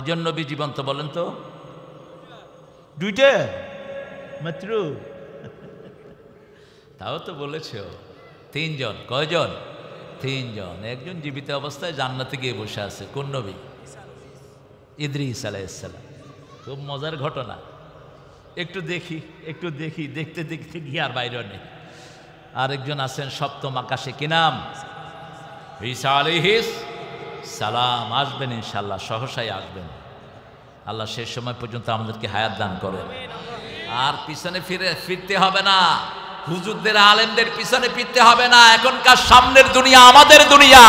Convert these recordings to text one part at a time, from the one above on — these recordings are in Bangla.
কয়জন নবী জীবন্ত বলেন তো? দুইটা মাত্র। তাও তো বলেছে তিনজন। কয়জন? তিনজন। একজন জীবিত অবস্থায় জান্নাতে গিয়ে বসে আছে। কোন নবী? ইদ্রিস আলাইহিস সালাম। খুব মজার ঘটনা। একটু দেখি দেখতে দেখতে গিয়ে আর বাইরে নেই। আরেকজন আছেন সপ্তম আকাশে, কি নাম? ঈসা আলাইহিস সালাম। আসবেন ইনশাআল্লাহ, সহসাই আসবেন। আল্লাহ শেষ সময় পর্যন্ত আমাদেরকে হায়াত দান করেন। আর পিছনে ফিরতে হবে না, হুজুরদের আলেমদের পিছনে ফিরতে হবে না। এখনকার সামনের দুনিয়া আমাদের দুনিয়া,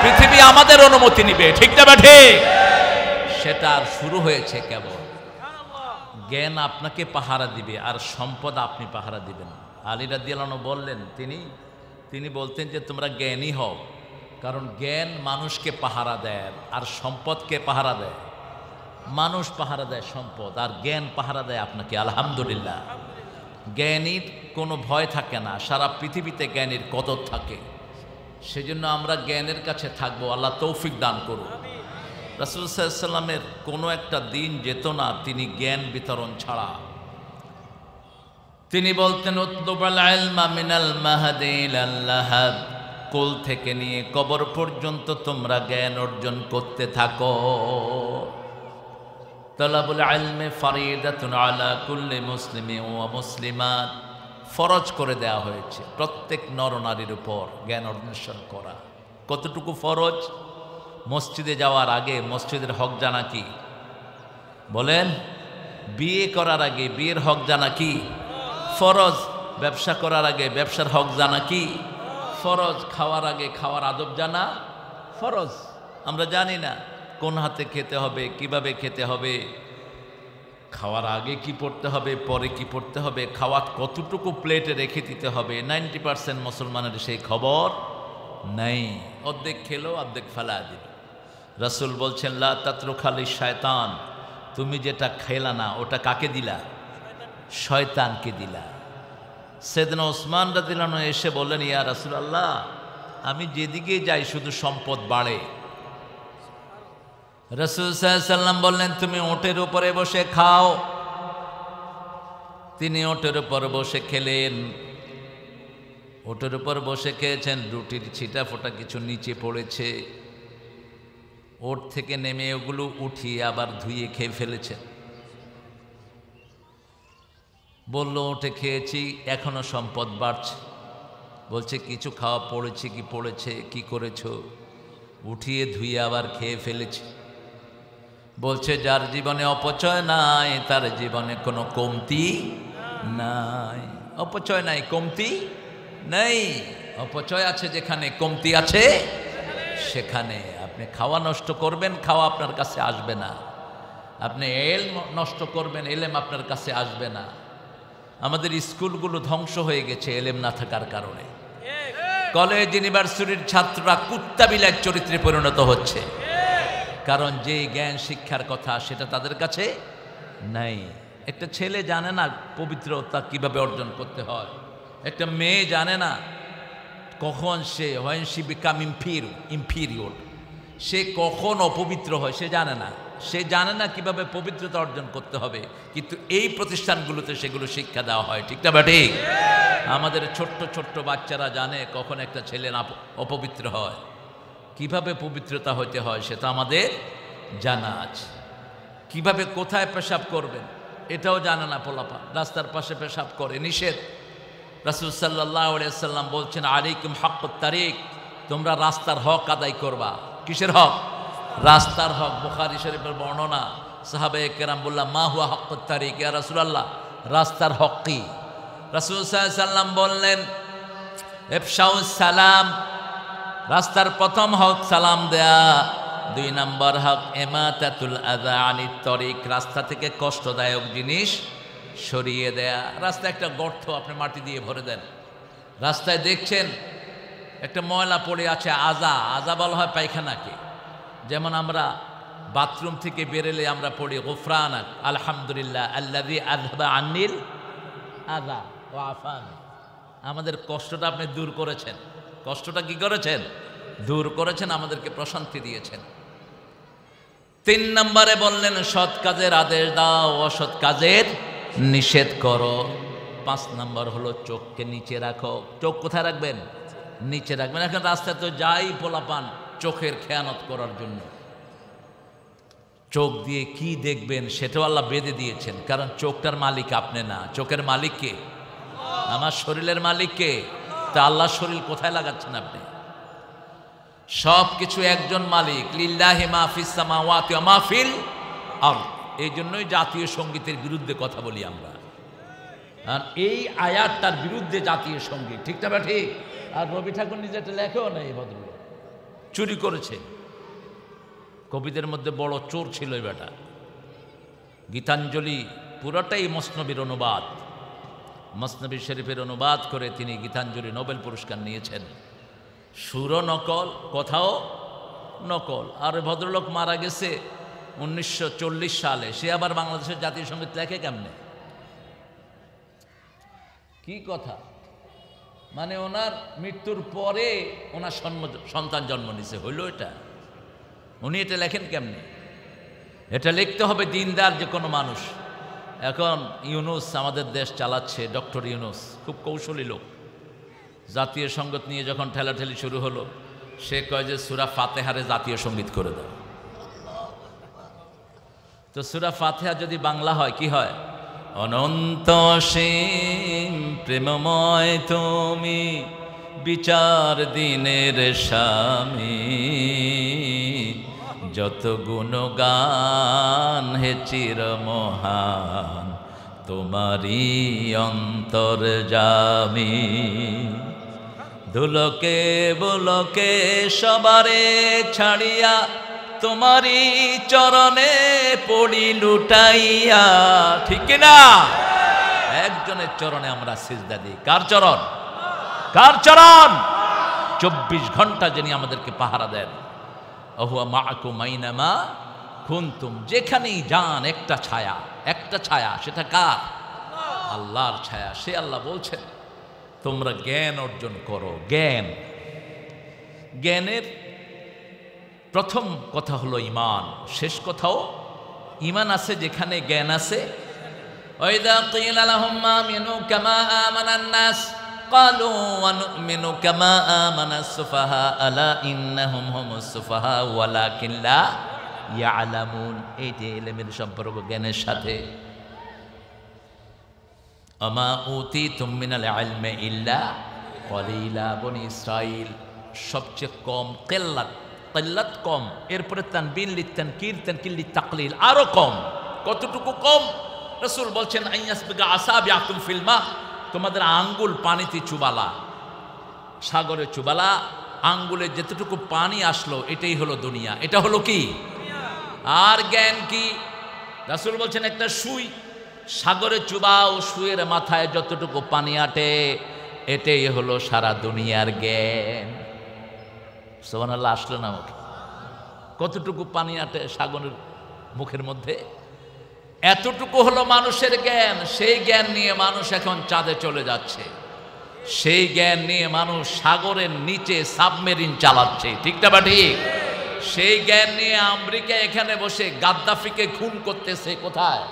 পৃথিবী আমাদের অনুমতি নিবে, ঠিক না ঠিক? সেটা আর শুরু হয়েছে কেবল। জ্ঞান আপনাকে পাহারা দিবে আর সম্পদ আপনি পাহারা দিবেন। আলী রাদিয়াল্লাহু আনহু বললেন, তিনি বলতেন যে তোমরা জ্ঞানী হও, কারণ জ্ঞান মানুষকে পাহারা দেয়। আর সম্পদকে পাহারা দেয় মানুষ, পাহারা দেয় সম্পদ, আর জ্ঞান পাহারা দেয় আপনাকে। আলহামদুলিল্লাহ, জ্ঞানীর কোনো ভয় থাকে না, সারা পৃথিবীতে জ্ঞানীর কদর থাকে। সেজন্য আমরা জ্ঞানের কাছে থাকবো। আল্লাহ তৌফিক দান করুন। রাসূল সাল্লাল্লাহু আলাইহি ওয়াসাল্লামের কোনো একটা দিন যেত না তিনি জ্ঞান বিতরণ ছাড়া। তিনি বলতেন, উতলুবুল ইলমা মিনাল মাহদি ইলাল লাহাদ, কোল থেকে নিয়ে কবর পর্যন্ত তোমরা জ্ঞান অর্জন করতে থাকো। তালাবুল ইলমি ফরিদাতুন আলা কুল্লি মুসলিমিন ওয়া মুসলিমাত, ফরজ করে দেওয়া হয়েছে প্রত্যেক নরনারীর উপর জ্ঞান অন্বেষণ করা। কতটুকু ফরজ? মসজিদে যাওয়ার আগে মসজিদের হক জানা কি? বলেন। বিয়ে করার আগে বিয়ের হক জানা কি? ফরজ। ব্যবসা করার আগে ব্যবসার হক জানা কি? ফরজ। খাওয়ার আগে খাওয়ার আদব জানা ফরজ। আমরা জানি না কোন হাতে খেতে হবে, কিভাবে খেতে হবে, খাওয়ার আগে কি পড়তে হবে, পরে কি পড়তে হবে, খাওয়া কতটুকু প্লেটে রেখে দিতে হবে। 90% মুসলমানের সেই খবর নাই। অর্ধেক খেলো, অর্ধেক ফেলা দিল। রাসূল বলছেন, লা তাতরুখালি শয়তান, তুমি যেটা খেলা না ওটা কাকে দিলা? শয়তানকে দিলা। সাইয়েদনা ওসমান রাদিয়াল্লাহু আনহু এসে বললেন, ইয়া রাসূলুল্লাহ, আমি যেদিকে যাই শুধু সম্পদ বাড়ে। রাসূল সাল্লাল্লাহু আলাইহি ওয়াসাল্লাম বললেন, তুমি ওটের উপরে বসে খাও। তিনি ওটের উপর বসে খেলেন। ওটের উপর বসে খেয়েছেন, রুটির ছিটা ফোটা কিছু নিচে পড়েছে। ওট থেকে নেমে ওগুলো উঠিয়ে আবার ধুয়ে খেয়ে ফেলেছেন। বলল, ওটে খেয়েছি, এখনো সম্পদ বাড়ছে। বলছে, কিছু খাওয়া পড়েছে কি? পড়েছে। কি করেছ? উঠিয়ে ধুয়ে আবার খেয়ে ফেলেছে। বলছে, যার জীবনে অপচয় নাই তার জীবনে কোনো কমতি নাই। অপচয় নাই, কমতি নেই। অপচয় আছে যেখানে, কমতি আছে সেখানে। আপনি খাওয়া নষ্ট করবেন, খাওয়া আপনার কাছে আসবে না। আপনি এলম নষ্ট করবেন, এলেম আপনার কাছে আসবে না। আমাদের স্কুলগুলো ধ্বংস হয়ে গেছে এলেম না থাকার কারণে। কলেজ ইউনিভার্সিটির ছাত্ররা কুত্তা বিলাইয়ের চরিত্রে পরিণত হচ্ছে, কারণ যে জ্ঞান শিক্ষার কথা সেটা তাদের কাছে নাই। একটা ছেলে জানে না পবিত্রতা কিভাবে অর্জন করতে হয়। একটা মেয়ে জানে না কখন সে when she become impure, সে কখন অপবিত্র হয় সে জানে না। সে জানে না কিভাবে পবিত্রতা অর্জন করতে হবে, কিন্তু এই প্রতিষ্ঠানগুলোতে সেগুলো শিক্ষা দেওয়া হয়, ঠিক না ঠিক? আমাদের ছোট্ট ছোট্ট বাচ্চারা জানে কখন একটা ছেলে না অপবিত্র হয়, কিভাবে পবিত্রতা হতে হয় সেটা আমাদের জানা আছে। কিভাবে কোথায় পেশাব করবেন এটাও জানে না পোলাপা। রাস্তার পাশে পেশাব করে, নিষেধ। রাসূল সাল্লাল্লাহু আলাইহি ওয়াসাল্লাম বলছেন, আলাইকুম হাক্কুত তারিক, তোমরা রাস্তার হক আদায় করবা। কিসের হক? রাস্তার হক। বুখারী শরীফের বর্ণনা। সাহাবায়ে কেরাম বললেন, মা হুয়া হাক্কুত তারিক ইয়া রাসূলুল্লাহ, রাস্তার হক কি? রাসূল সাল্লাল্লাহু আলাইহি ওয়াসাল্লাম বললেন, ইফশাউস সালাম, রাস্তার প্রথম হক সালাম দেয়া। 2 নম্বর হক ইমাতাতুল আযা আনিত তরিক, রাস্তা থেকে কষ্টদায়ক জিনিস সরিয়ে দেয়া। রাস্তায় একটা গর্ত আপনি মাটি দিয়ে ভরে দেন, রাস্তায় দেখছেন একটা ময়লা পড়ে আছে, আজা বলা হয় পায়খানাকে। যেমন আমরা বাথরুম থেকে বেরোলে আমরা পড়ি গুফরানাক আলহামদুলিল্লাহ আল্লাযী আযহাবা আন্নিল আযা ওয়া আফানি, আমাদের কষ্টটা আপনি দূর করেছেন। কষ্টটা কি করেছেন? দূর করেছেন, আমাদেরকে প্রশান্তি দিয়েছেন। তিন নম্বরে বললেন সৎ কাজের আদেশ দাও, অসৎ কাজের নিষেধ করো। 5 নম্বর হলো চোখকে নিচে রাখো। চোখ কোথায় রাখবেন? নিচে রাখবেন। এখন রাস্তায় তো যাই পোলাপান চোখের খেয়ানত করার জন্য। চোখ দিয়ে কি দেখবেন সেটাও আল্লাহ বেঁধে দিয়েছেন, কারণ চোখটার মালিক আপনি না। চোখের মালিক কে? আমার শরীরের মালিক কে? তা আল্লাহর শরীর কোথায় লাগাচ্ছেন আপনি? সব কিছু একজন মালিক, লিল্লাহি মা ফিস সামাওয়াতি ওয়া মা ফিল আরদ। এই জন্যই জাতীয় সঙ্গীতের বিরুদ্ধে কথা বলি আমরা। আর এই আয়াতটার বিরুদ্ধে জাতীয় সঙ্গীত, ঠিক না? ঠিক। আর রবি ঠাকুর নিজেটা লেখেও না, এই ভদ্রলোক চুরি করেছে। কবিদের মধ্যে বড় চোর ছিল এই বেটা। গীতাঞ্জলি পুরোটাই মসনবীর অনুবাদ, মসনবী শরীফের অনুবাদ করে তিনি গীতাঞ্জলি নোবেল পুরস্কার নিয়েছেন। সুরও নকল, কথাও নকল। আর ভদ্রলোক মারা গেছে 1940 সালে। সে আবার বাংলাদেশের জাতীয় সঙ্গীত লেখে কেমনে? কি কথা! মানে ওনার মৃত্যুর পরে ওনার সন্তান জন্ম নিছে, হইল এটা? উনি এটা লেখেন কেমনে? এটা লিখতে হবে দিনদার যে কোনো মানুষ। এখন ইউনুস আমাদের দেশ চালাচ্ছে, ডক্টর ইউনুস খুব কৌশলী লোক। জাতীয় সঙ্গীত নিয়ে যখন ঠেলাঠেলি শুরু হলো, সে কয় যে সূরা ফাতিহারে জাতীয় সঙ্গীত করে দাও। তো সূরা ফাতিহা যদি বাংলা হয় কি হয়? অনন্ত সীম প্রেমময় তুমি, বিচার দিনের স্বামী, যত গুণগান হে চির মহান, তোমারি অন্তর্যামী। ধুলোকে বুলোকে সবারে ছাড়িয়া, তোমারি চরণে পড়ি লুটাইয়া। ঠিক না? একজনের চরণে আমরা সিজদা দিই। কার চরণ? কার চরণ? 24 ঘন্টা যিনি আমাদেরকে পাহারা দেন। আহুয়া মাআকুম আইনামা কুনতুম, যেখানেই যান একটা ছায়া, একটা ছায়া। সেটা কার? আল্লাহর ছায়া। সে আল্লাহ বলছেন তোমরা জ্ঞান অর্জন করো। জ্ঞান, জ্ঞানের প্রথম কথা হলো ঈমান, শেষ কথাও ঈমান আছে যেখানে জ্ঞান আছে। ওয়াইদা কিলা লাহুম আমিনু কামা আমানান নাস ক্বালু ওয়া নু'মিনু কামা আমানাস সুফাহা আলা ইন্নাহুম হুমুস সুফাহা ওয়ালাকিন লা ইয়ালামুন। এই যে ইলমের সম্পর্ক জ্ঞানের সাথে। আমা উতিতুম মিনাল ইলমি ইল্লা কলিলা। বনি ইসরাইল সবচেয়ে কম, কিল্লাত কম, এরপরে তানবিন লিতানকির, তানকির লিতাকলিল, আরো কম। কতটুকু কম? রাসূল বলছেন আইয়াসবিগা আসাবিআকুম ফিল মা, তোমাদের আঙ্গুল পানিতে চুবালা, সাগরে চুবালা, আঙ্গুলে যেতটুকু পানি আসলো এটাই হলো দুনিয়া। এটা হলো কি? আর জ্ঞান কি? রাসূল বলছেন একটা সুই সাগরে চুবাও, সুয়ের মাথায় যতটুকু পানি আটে এটাই হলো সারা দুনিয়ার জ্ঞান। সুবহানাল্লাহ, আসলো না মুখে? কতটুকু পানি আটে সাগরের মুখের মধ্যে? এতটুকু হলো মানুষের জ্ঞান। সেই জ্ঞান নিয়ে মানুষ এখন চাঁদে চলে যাচ্ছে। সেই জ্ঞান নিয়ে মানুষ সাগরের নিচে সাবমেরিন চালাচ্ছে। ঠিক না বা ঠিক? সেই জ্ঞান নিয়ে আমেরিকা এখানে বসে গাদ্দাফিকে খুন করতেছে। কোথায়?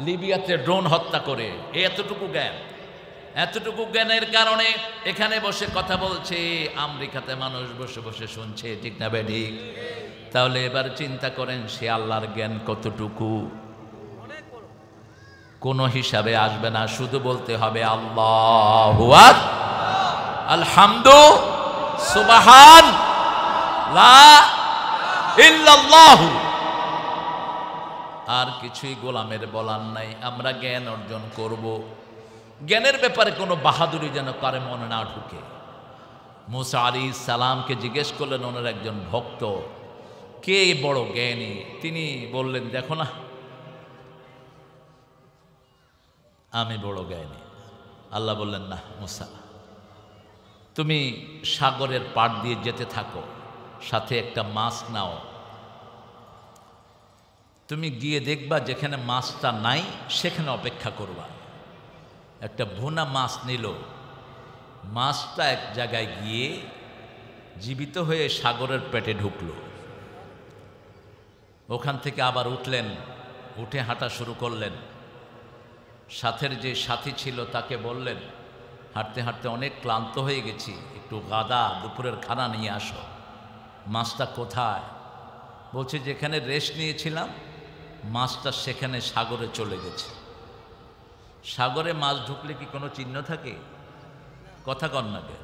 লিবিয়াতে ড্রোন হত্যা করে। এতটুকু জ্ঞান। এতটুকু জ্ঞানের কারণে এখানে বসে কথা বলছে, আমেরিকাতে মানুষ বসে বসে শুনছে। ঠিক না ভাই? ঠিক। তাহলে এবার চিন্তা করেন সে আল্লাহর জ্ঞান কতটুকু। কোনো হিসাবে আসবে না, শুধু বলতে হবে আল্লাহু আকবার, আলহামদু, সুবহান, লা ইল্লাল্লাহু। আর কিছুই গোলামের বলার নাই। আমরা জ্ঞান অর্জন করব। জ্ঞানের ব্যাপারে কোনো বাহাদুরি যেন কারে মনে না ঢুকে। মুসা আলাইহিস সালামকে জিজ্ঞেস করলেন ওনার একজন ভক্ত, কে বড় জ্ঞানী? তিনি বললেন, দেখো না, আমি বড় জ্ঞানী। আল্লাহ বললেন, না মুসা, তুমি সাগরের পাড় দিয়ে যেতে থাকো, সাথে একটা মাছ নাও। তুমি গিয়ে দেখবা যেখানে মাছটা নাই সেখানে অপেক্ষা করবা। একটা ভুনা মাছ নিল, মাছটা এক জায়গায় গিয়ে জীবিত হয়ে সাগরের পেটে ঢুকলো। ওখান থেকে আবার উঠলেন, উঠে হাঁটা শুরু করলেন। সাথের যে সাথী ছিল তাকে বললেন, হাঁটতে হাঁটতে অনেক ক্লান্ত হয়ে গেছি, একটু গাদা দুপুরের খানা নিয়ে আসো। মাছটা কোথায়? বলছে যেখানে রেস্ট নিয়েছিলাম মাছটা সেখানে সাগরে চলে গেছে। সাগরে মাছ ঢুকলে কি কোনো চিহ্ন থাকে? কথা কন নাকে।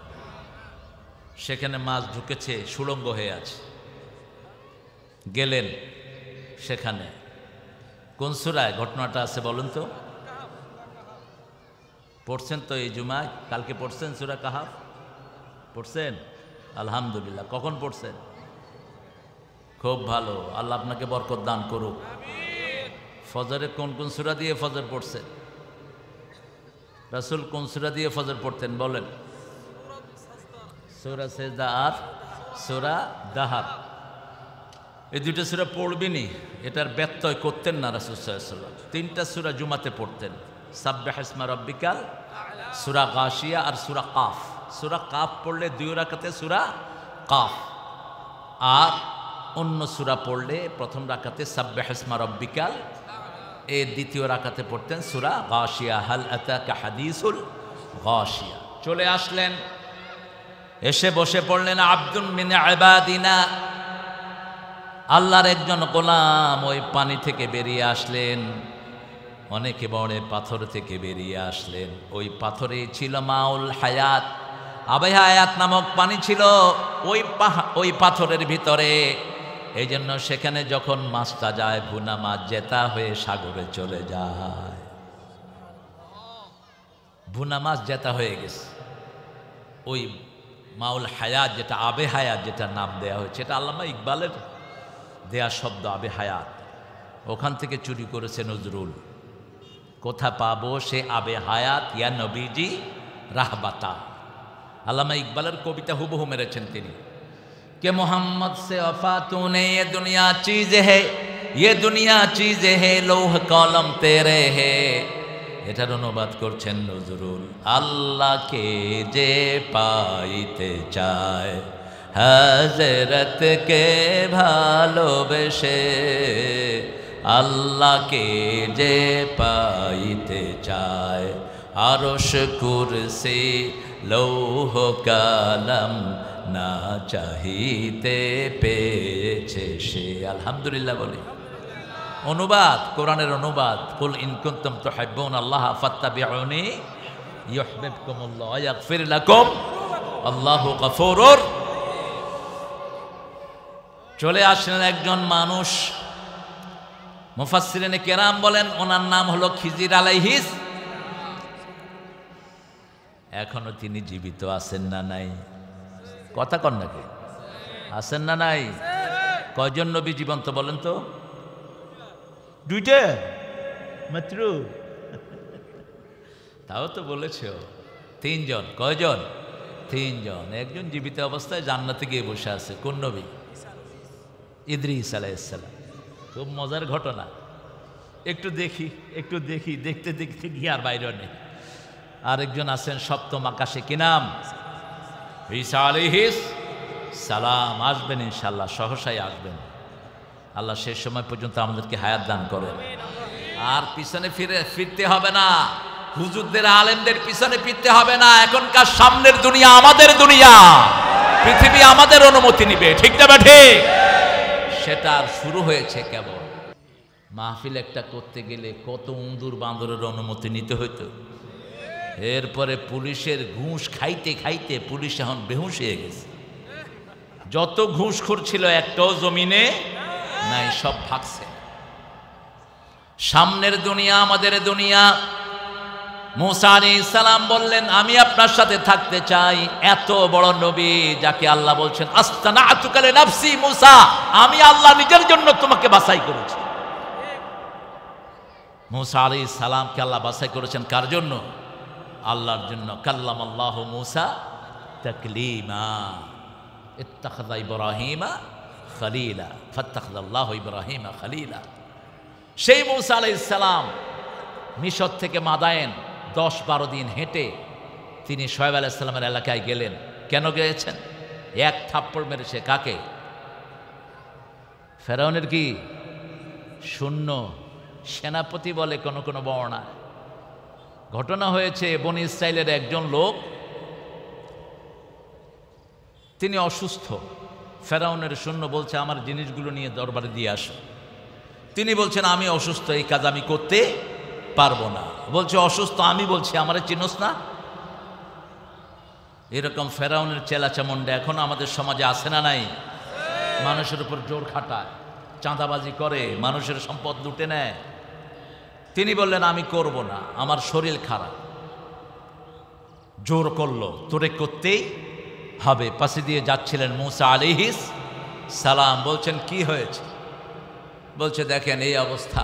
সেখানে মাছ ঢুকেছে, সুড়ঙ্গ হয়ে আছে। গেলেন সেখানে। কোন সূরায় ঘটনাটা আছে বলুন তো? পড়ছেন তো এই জুমায়? কালকে পড়ছেন সূরা কাহাফ? পড়ছেন? আলহামদুলিল্লাহ। কখন পড়ছেন? খুব ভালো, আল্লাহ আপনাকে বরকত দান করুক। ফজরে কোন কোন সূরা দিয়ে ফজর পড়ছেন? রাসূল কোন সূরা দিয়ে ফজর পড়তেন বলেন? সূরা সেজদা আর সূরা দাহার। এই দুটো সূরা পড়বেনই, এটার ব্যত্যয় করতেন না রাসূল সাল্লাল্লাহু আলাইহি ওয়াসাল্লাম। তিনটা সূরা জুমাতে পড়তেন, সাব্বিহিসমা রাব্বিকাল, সূরা গাশিয়া আর সূরা কাফ। সূরা কাফ পড়লে 2 রাকাতে সূরা কাফ, আর অন্য সূরা পড়লে প্রথম রাকাতে সাব্বিহিসমা রাব্বিকাল, এই দ্বিতীয় রাকাতে পড়তেন সূরা গাশিয়া, হাল আতাকা হাদিসুল গাশিয়া। চলে আসলেন, এসে বসে পড়লেন। আব্দুন মিন ইবাদিনা, আল্লাহর একজন গোলাম ওই পানি থেকে বেরিয়ে আসলেন। অনেকে বড় পাথর থেকে বেরিয়ে আসলেন। ওই পাথরে ছিল মাউল হায়াত, আবে হায়াত নামক পানি ছিল ওই পাথরের ভিতরে। এই জন্য সেখানে যখন মাছটা যায়, ভুনা মাছ জেতা হয়ে সাগরে চলে যায়। ভুনা মাছ জেতা হয়ে গেছে। ওই মাউল হায়াত, যেটা আবে হায়াত, যেটা নাম দেয়া হয়েছে, এটা আল্লামা ইকবালের দেয়া শব্দ, আবে হায়াত। ওখান থেকে চুরি করেছে নজরুল। কোথা পাবো সে আবে হায়াত, ইয়া নবীজি রাহবাতা। আল্লামা ইকবালের কবিতা হুবহু মেরেছেন তিনি। কে মোহাম্মদ সে ওফা তূনে, ये दुनिया चीज है, ये दुनिया चीज है, লৌহ কলম তেরে হে। এটার অনুবাদ করছেন নজরুল। আল্লাহকে যে পাইতে চায়, হযরতকে ভালোবেসে, আল্লাহকে যে পাইতে চায়, আরশ কুরসি লৌহ কলম না চাহিতে পেয়েছে সে। আলহামদুলিল্লাহ বলি। অনুবাদ, কোরআনের অনুবাদ, কুল ইন কুনতুম তুহিব্বুনাল্লাহ ফাত্তাবিউনি ইউহিব্বুকুমুল্লাহ ওয়া ইয়াগফির লাকুম আল্লাহু গফুরুর। চলে আসলেন একজন মানুষ, মুফাসসিরিনে কেরাম বলেন ওনার নাম হলো খিজির আলাইহিস। এখনো তিনি জীবিত আছেন না নাই? কথা কন নাকি? আছেন না নাই? কয়জন নবী জীবন্ত বলেন তো? 2টা মাত্র। তাও তো বলেছ 3 জন। কয়জন? 3 জন। একজন জীবিত অবস্থায় জান্নাতে গিয়ে বসে আছে। কোন নবী? ইদ্রিস আলাইহিস সালাম। খুব মজার ঘটনা। একটু দেখি, দেখতে দেখতে গিয়ে আর বাইরে নেই। আরেকজন আছেন সপ্তম আকাশে, কি নাম? ঈসা আলাইহিস সালাম। আসবেন ইনশাআল্লাহ, সহসাই আসবেন। আল্লাহ শেষ সময় পর্যন্ত আমাদেরকে হায়াত দান করেন। আর পিছনে ফিরতে হবে না, হুজুরদের আলেমদের পিছনে ফিরতে হবে না। এখনকার সামনের দুনিয়া আমাদের দুনিয়া, পৃথিবী আমাদের অনুমতি নিবে, ঠিক না ঠিক? সেটা আর শুরু হয়েছে কেবল। মাহফিল একটা করতে গেলে কত উন্দুর বান্দরের অনুমতি নিতে হইতো। এরপরে পুলিশের ঘুষ খাইতে খাইতে পুলিশ এখন বেহুশ হয়ে গেছে। যত ঘুষখোর ছিল একটাও জমিনে নাই, সব ভাগছে। সামনের দুনিয়া আমাদের দুনিয়া। মুসা আলাইহিস সালাম বললেন, আমি আপনার সাথে থাকতে চাই। এত বড় নবী যাকে আল্লাহ বলছেন আস্তানাতুকা লিনাফসি, মুসা আমি আল্লাহ নিজের জন্য তোমাকে বাছাই করেছি। মুসা আলাইহিস সালামকে আল্লাহ বাছাই করেছেন কার জন্য? আল্লাহর জন্য। কাল্লামাল্লাহু মুসা তাকলিমা, ইত্তাখাযা ইব্রাহিমা খলিলা, ফাত্তাখাযাল্লাহু ইব্রাহিমা খলিলা। সেই মুসা আলাইহিস সালাম মিশর থেকে মাদায়েন 10-12 দিন হেঁটে তিনি শুআয়ব আলাইহিস সালামের এলাকায় গেলেন। কেন গিয়েছেন? এক থাপ্পড় মেরেছে। কাকে? ফেরাউনের কি শূন্য, সেনাপতি বলে কোনো কোনো বর্ণনা। ঘটনা হয়েছে বনি ইসরাইলের একজন লোক, তিনি অসুস্থ। ফেরাউনের সৈন্য বলছে আমার জিনিসগুলো নিয়ে দরবারে দিয়ে আসো। তিনি বলছেন আমি অসুস্থ, এই কাজ আমি করতে পারবো না। বলছে অসুস্থ, আমি বলছি আমারে চিনোস না? এরকম ফেরাউনের চেলাচামুন্ডা এখনো আমাদের সমাজে আছে না নাই? মানুষের উপর জোর খাটায়, চাঁদাবাজি করে, মানুষের সম্পদ লুটে নেয়। তিনি বললেন আমি করব না, আমার শরীর খারাপ। জোর করলো, তোরে করতেই হবে। পাশে দিয়ে যাচ্ছিলেন মুসা আলাইহিস সালাম, বলছেন কি হয়েছে? বলছে দেখেন এই অবস্থা,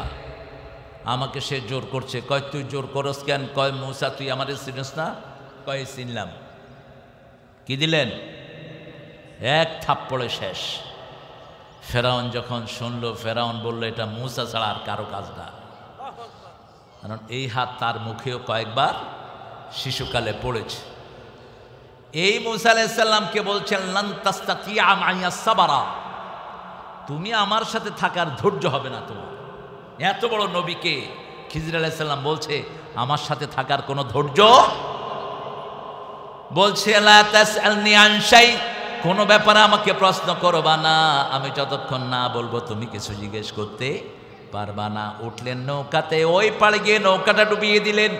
আমাকে সে জোর করছে। কয় তুই জোর করস কেন? কয় মুসা তুই আমারে চিনিস না? কয় চিনলাম। কি দিলেন? এক থাপ্পড়ে শেষ। ফেরাউন যখন শুনলো, ফেরাউন বলল এটা মুসা ছাড়া আর কারো কাজ না। কারণ এই হাত তার মুখেও কয়েকবার শিশুকালে পড়েছে। এই মুসা আলাইহিস সালামকে বলছেন লান তাস্তাতিয়া মাইয়া সাবরা, তুমি আমার সাথে থাকার ধৈর্য হবে না তোমার। এত বড় নবীকে খিজির আলাইহিস সালাম বলছে আমার সাথে থাকার কোনো ধৈর্য। বলছে লা তাসআলনি আন শাই, কোনো ব্যাপারে আমাকে প্রশ্ন করবা না, আমি যতক্ষণ না বলবো তুমি কিছু জিজ্ঞেস করতে পারবা না। উঠলেন নৌকাতে, ওই পাড়ে গিয়ে নৌকাটা ডুবিয়ে দিলেন।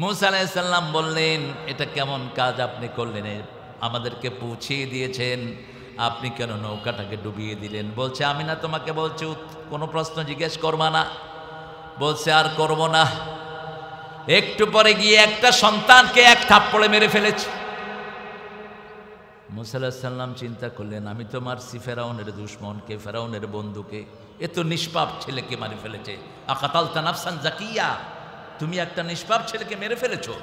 মুসা আলাইহিস সালাম বললেন এটা কেমন কাজ আপনি করলেন? আমাদেরকে পৌঁছিয়ে দিয়েছেন, আপনি কেন নৌকাটাকে ডুবিয়ে দিলেন? বলছে আমি না তোমাকে বলছি কোনো প্রশ্ন জিজ্ঞেস করবা না? বলছে আর করব না। একটু পরে গিয়ে একটা সন্তানকে এক থাপ্পড়ে মেরে ফেলেছে। মুসা আলাইহিস সালাম চিন্তা করলেন আমি তো মারছি ফেরাউনের দুশমনকে, ফেরাউনের বন্ধুকে, এ তো নিষ্পাপ ছেলেকে মারি ফেলেছে। আকাতালতা নাফসান জাকিয়া, তুমি একটা নিষ্পাপ ছেলেকে মেরে ফেলেছো।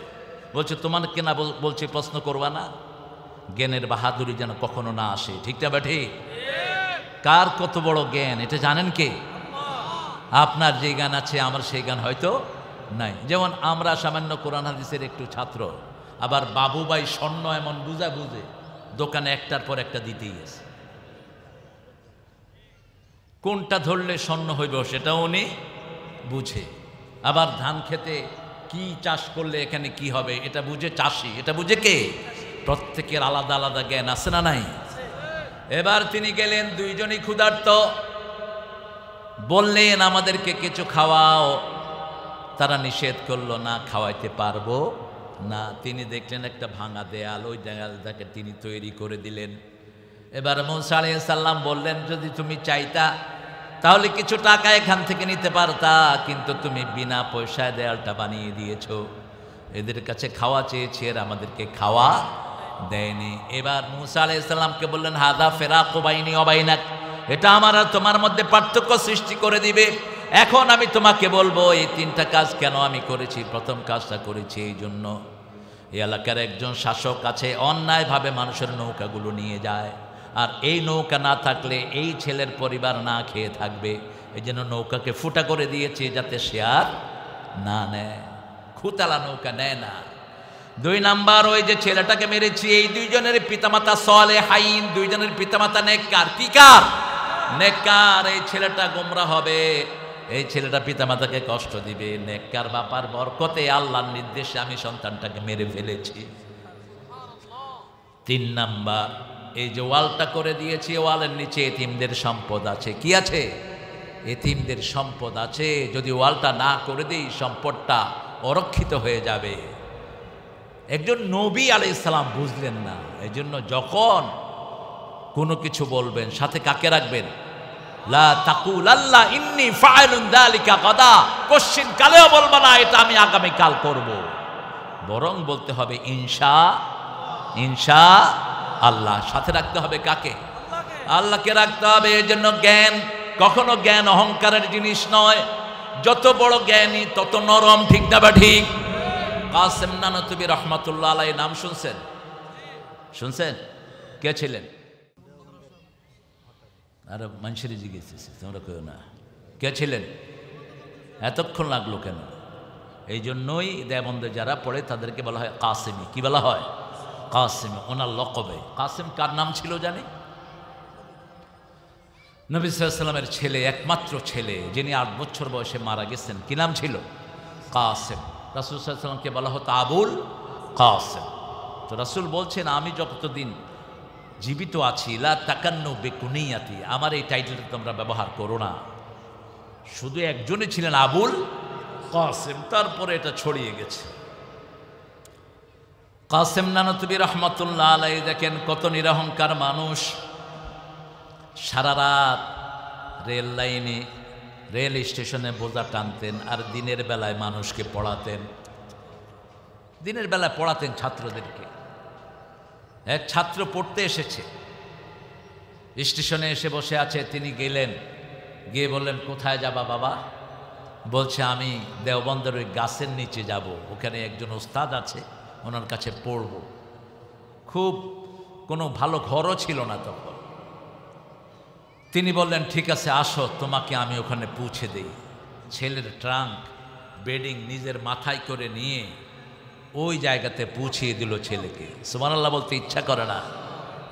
বলছে তোমাকে না বলছে প্রশ্ন করবা না? জ্ঞানের বাহাদুরি যেন কখনো না আসে, ঠিক না বেঠি? কার কত বড় জ্ঞান এটা জানেন কে? আপনার যে জ্ঞান আছে আমার সেই জ্ঞান হয়তো নাই। যেমন আমরা সামান্য কোরআন হাদিসের একটু ছাত্র, আবার বাবুবাই স্বর্ণ এমন বুঝা বুঝে দোকানে একটার পর একটা দিতেই গেছে। কোনটা ধরলে স্বর্ণ হইব সেটাও উনি বুঝে। আবার ধান খেতে কি চাষ করলে এখানে কি হবে এটা বুঝে চাষি, এটা বুঝে কে? প্রত্যেকের আলাদা আলাদা জ্ঞান আছে না নাই? এবার তিনি গেলেন, দুইজনই ক্ষুধার্ত, বললেন আমাদেরকে কিছু খাওয়াও। তারা নিষেধ করলো না, খাওয়াইতে পারবো না। তিনি দেখলেন একটা ভাঙা দেয়াল, ওই দেয়ালটাকে তিনি তৈরি করে দিলেন। এবার মুসা আলাইহিস সালাম বললেন যদি তুমি চাইতা তাহলে কিছু টাকা এখান থেকে নিতে পারতা, কিন্তু তুমি বিনা পয়সায় দেয়ালটা বানিয়ে দিয়েছো। এদের কাছে খাওয়া চেয়েছি, এর আমাদেরকে খাওয়া দেয়নি। এবার মুসা আলাইহিস সালামকে বললেন হাদা ফিরাকু বাইনি ওয়া বাইনাক, এটা আমার আর তোমার মধ্যে পার্থক্য সৃষ্টি করে দিবে। এখন আমি তোমাকে বলবো এই তিনটা কাজ কেন আমি করেছি। প্রথম কাজটা করেছি এই জন্য, এই এলাকার একজন শাসক আছে, অন্যায়ভাবে মানুষের নৌকাগুলো নিয়ে যায়, আর এই নৌকা না থাকলে এই ছেলের পরিবার না খেয়ে থাকবে। এই জন্য নৌকাকে ফুটা করে দিয়েছে যাতে সে আর না নেয়, খুতালা নৌকা নেয় না। দুই নাম্বার, ওই যে ছেলেটাকে মেরেছি এই দুইজনের পিতামাতা সালেহাইন, দুইজনের পিতামাতা নেককার। কি কার? নেককার। এই ছেলেটা গোমরাহ হবে, এই ছেলেটা পিতামাতাকে কষ্ট দিবে। নেককার বাপার বরকতে আল্লাহর নির্দেশে আমি সন্তানটাকে মেরে ফেলেছি। তিন নাম্বার, এই যে ওয়ালটা করে দিয়েছি, ওয়ালের নিচে এতিমদের সম্পদ আছে। কি আছে? এতিমদের সম্পদ আছে। যদি ওয়ালটা না করে দিই সম্পদটা অরক্ষিত হয়ে যাবে। একজন নবী আলাইহিস সালাম বুঝলেন না, এই জন্য যখন কোনো কিছু বলবেন সাথে কাকে রাখবেন? লা তাকুলাল্লা ইন্নী ফাইলুন যালিকা গাদা, কোশ্চিন কালেও বলবা না এটা আমি আগামী কাল করব, বরং বলতে হবে ইনশা আল্লাহ। সাথে রাখতে হবে কাকে? আল্লাহকে রাখতে হবে। এই জন্য জ্ঞান কখনো জ্ঞান অহংকারের জিনিস নয়। যত বড় জ্ঞানী তত নরম, ঠিক না বা ঠিক? কাসেম নানতুবি রহমাতুল্লাহ আলাইহি নাম শুনছেন? কে ছিলেন? আর মানুষের জিজ্ঞেস তোমরা কেউ না, কে ছিলেন? এতক্ষণ লাগলো কেন? এই জন্যই দেবন্দে যারা পড়ে তাদেরকে বলা হয় কাসেমি। কি বলা হয়? কাসেমি। ওনার লকবে কাসেম। কার নাম ছিল জানি? নবী সাল্লাল্লাহু আলাইহি ওয়াসাল্লামের ছেলে, একমাত্র ছেলে, যিনি 8 বছর বয়সে মারা গেছেন। কি নাম ছিল? কাসেম। রাসূল সাল্লাল্লাহু আলাইহি ওয়াসাল্লামকে বলা হতো আবুল কাসেম। তো রাসূল বলছেন, আমি যতদিন জীবিত আছি লা তাকান্নু বিকুনিয়াতি, আমার এই টাইটেলটা তোমরা ব্যবহার করো না। শুধু একজনই ছিলেন আবুল কাসেম, তারপরে এটা ছড়িয়ে গেছে। কাসেম নানতুবি রহমতুল্লাহ আলাইহি দেখেন কত নিরহংকার মানুষ। সারা রাত রেল লাইনে, রেল স্টেশনে বোঝা টানতেন, আর দিনের বেলায় মানুষকে পড়াতেন। দিনের বেলায় পড়াতেন ছাত্রদেরকে। এক ছাত্র পড়তে এসেছে, স্টেশনে এসে বসে আছে, তিনি গেলেন, গিয়ে বললেন, কোথায় যাবা বাবা? বলছে, আমি দেওবন্দের ওই গাছের নিচে যাব, ওখানে একজন ওস্তাদ আছে, ওনার কাছে পড়ব। খুব কোনো ভালো ঘরও ছিল না তখন। তিনি বললেন, ঠিক আছে আসো, তোমাকে আমি ওখানে পৌঁছে দেই। ছেলের ট্রাঙ্ক বেডিং নিজের মাথায় করে নিয়ে ওই জায়গাতে পৌঁছিয়ে দিল ছেলেকে। সুবহানাল্লাহ বলতে ইচ্ছা করে না।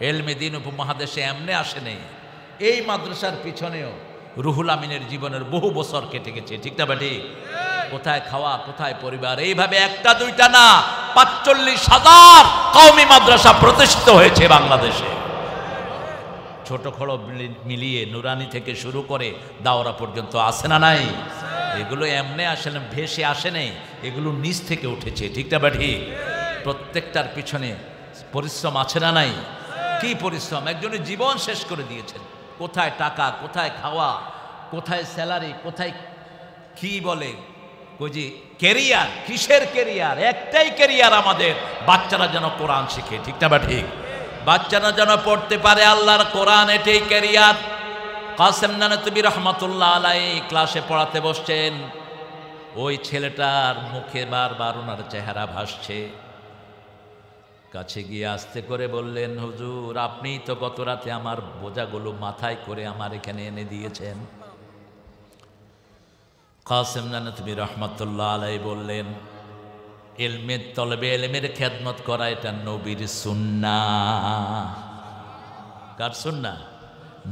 এলমে দ্বীন উপমহাদেশে এমনি আসে নেই। এই মাদ্রাসার পিছনেও রুহুল আমিনের জীবনের বহু বছর কেটে গেছে, ঠিক না বেটি? কোথায় খাওয়া, কোথায় পরিবার, এইভাবে একটা দুইটা না, ৪৫,০০০ কওমি মাদ্রাসা প্রতিষ্ঠিত হয়েছে বাংলাদেশে। ছোট খড় মিলিয়ে নুরানি থেকে শুরু করে দাওরা পর্যন্ত আসে না নাই? এগুলো এমনি আসলে ভেসে আসে নেই, এগুলো নিচ থেকে উঠেছে, ঠিক না বেটি? প্রত্যেকটার পিছনে পরিশ্রম আছে না নাই? কি পরিশ্রম! একজনের জীবন শেষ করে দিয়েছেন। কোথায় টাকা, কোথায় খাওয়া, কোথায় স্যালারি, কোথায় কি বলে ওই যে কেরিয়ার। কিসের কেরিয়ার? একটাই কেরিয়ার আমাদের, বাচ্চারা যেন কোরআন শিখে, ঠিক না ঠিক? বাচ্চারা যেন পড়তে পারে আল্লাহর কোরআন, এটাই কেরিয়ার। কাসেম নানতুবি রহমতুল্লাহ আলাইহি ক্লাসে পড়াতে বসছেন। ওই ছেলেটার মুখে বারবার ওনার চেহারা ভাসছে। কাছে গিয়ে আস্তে করে বললেন, হুজুর, আপনিই তো গত রাতে আমার বোঝাগুলো মাথায় করে আমার এখানে এনে দিয়েছেন। কাসেম নানতুবি রহমতুল্লাহ আলাইহি বললেন, ইলমের তলবে ইলমের খেদমত করা এটা নবীর সুন্নাহ। কার সুন্নাহ?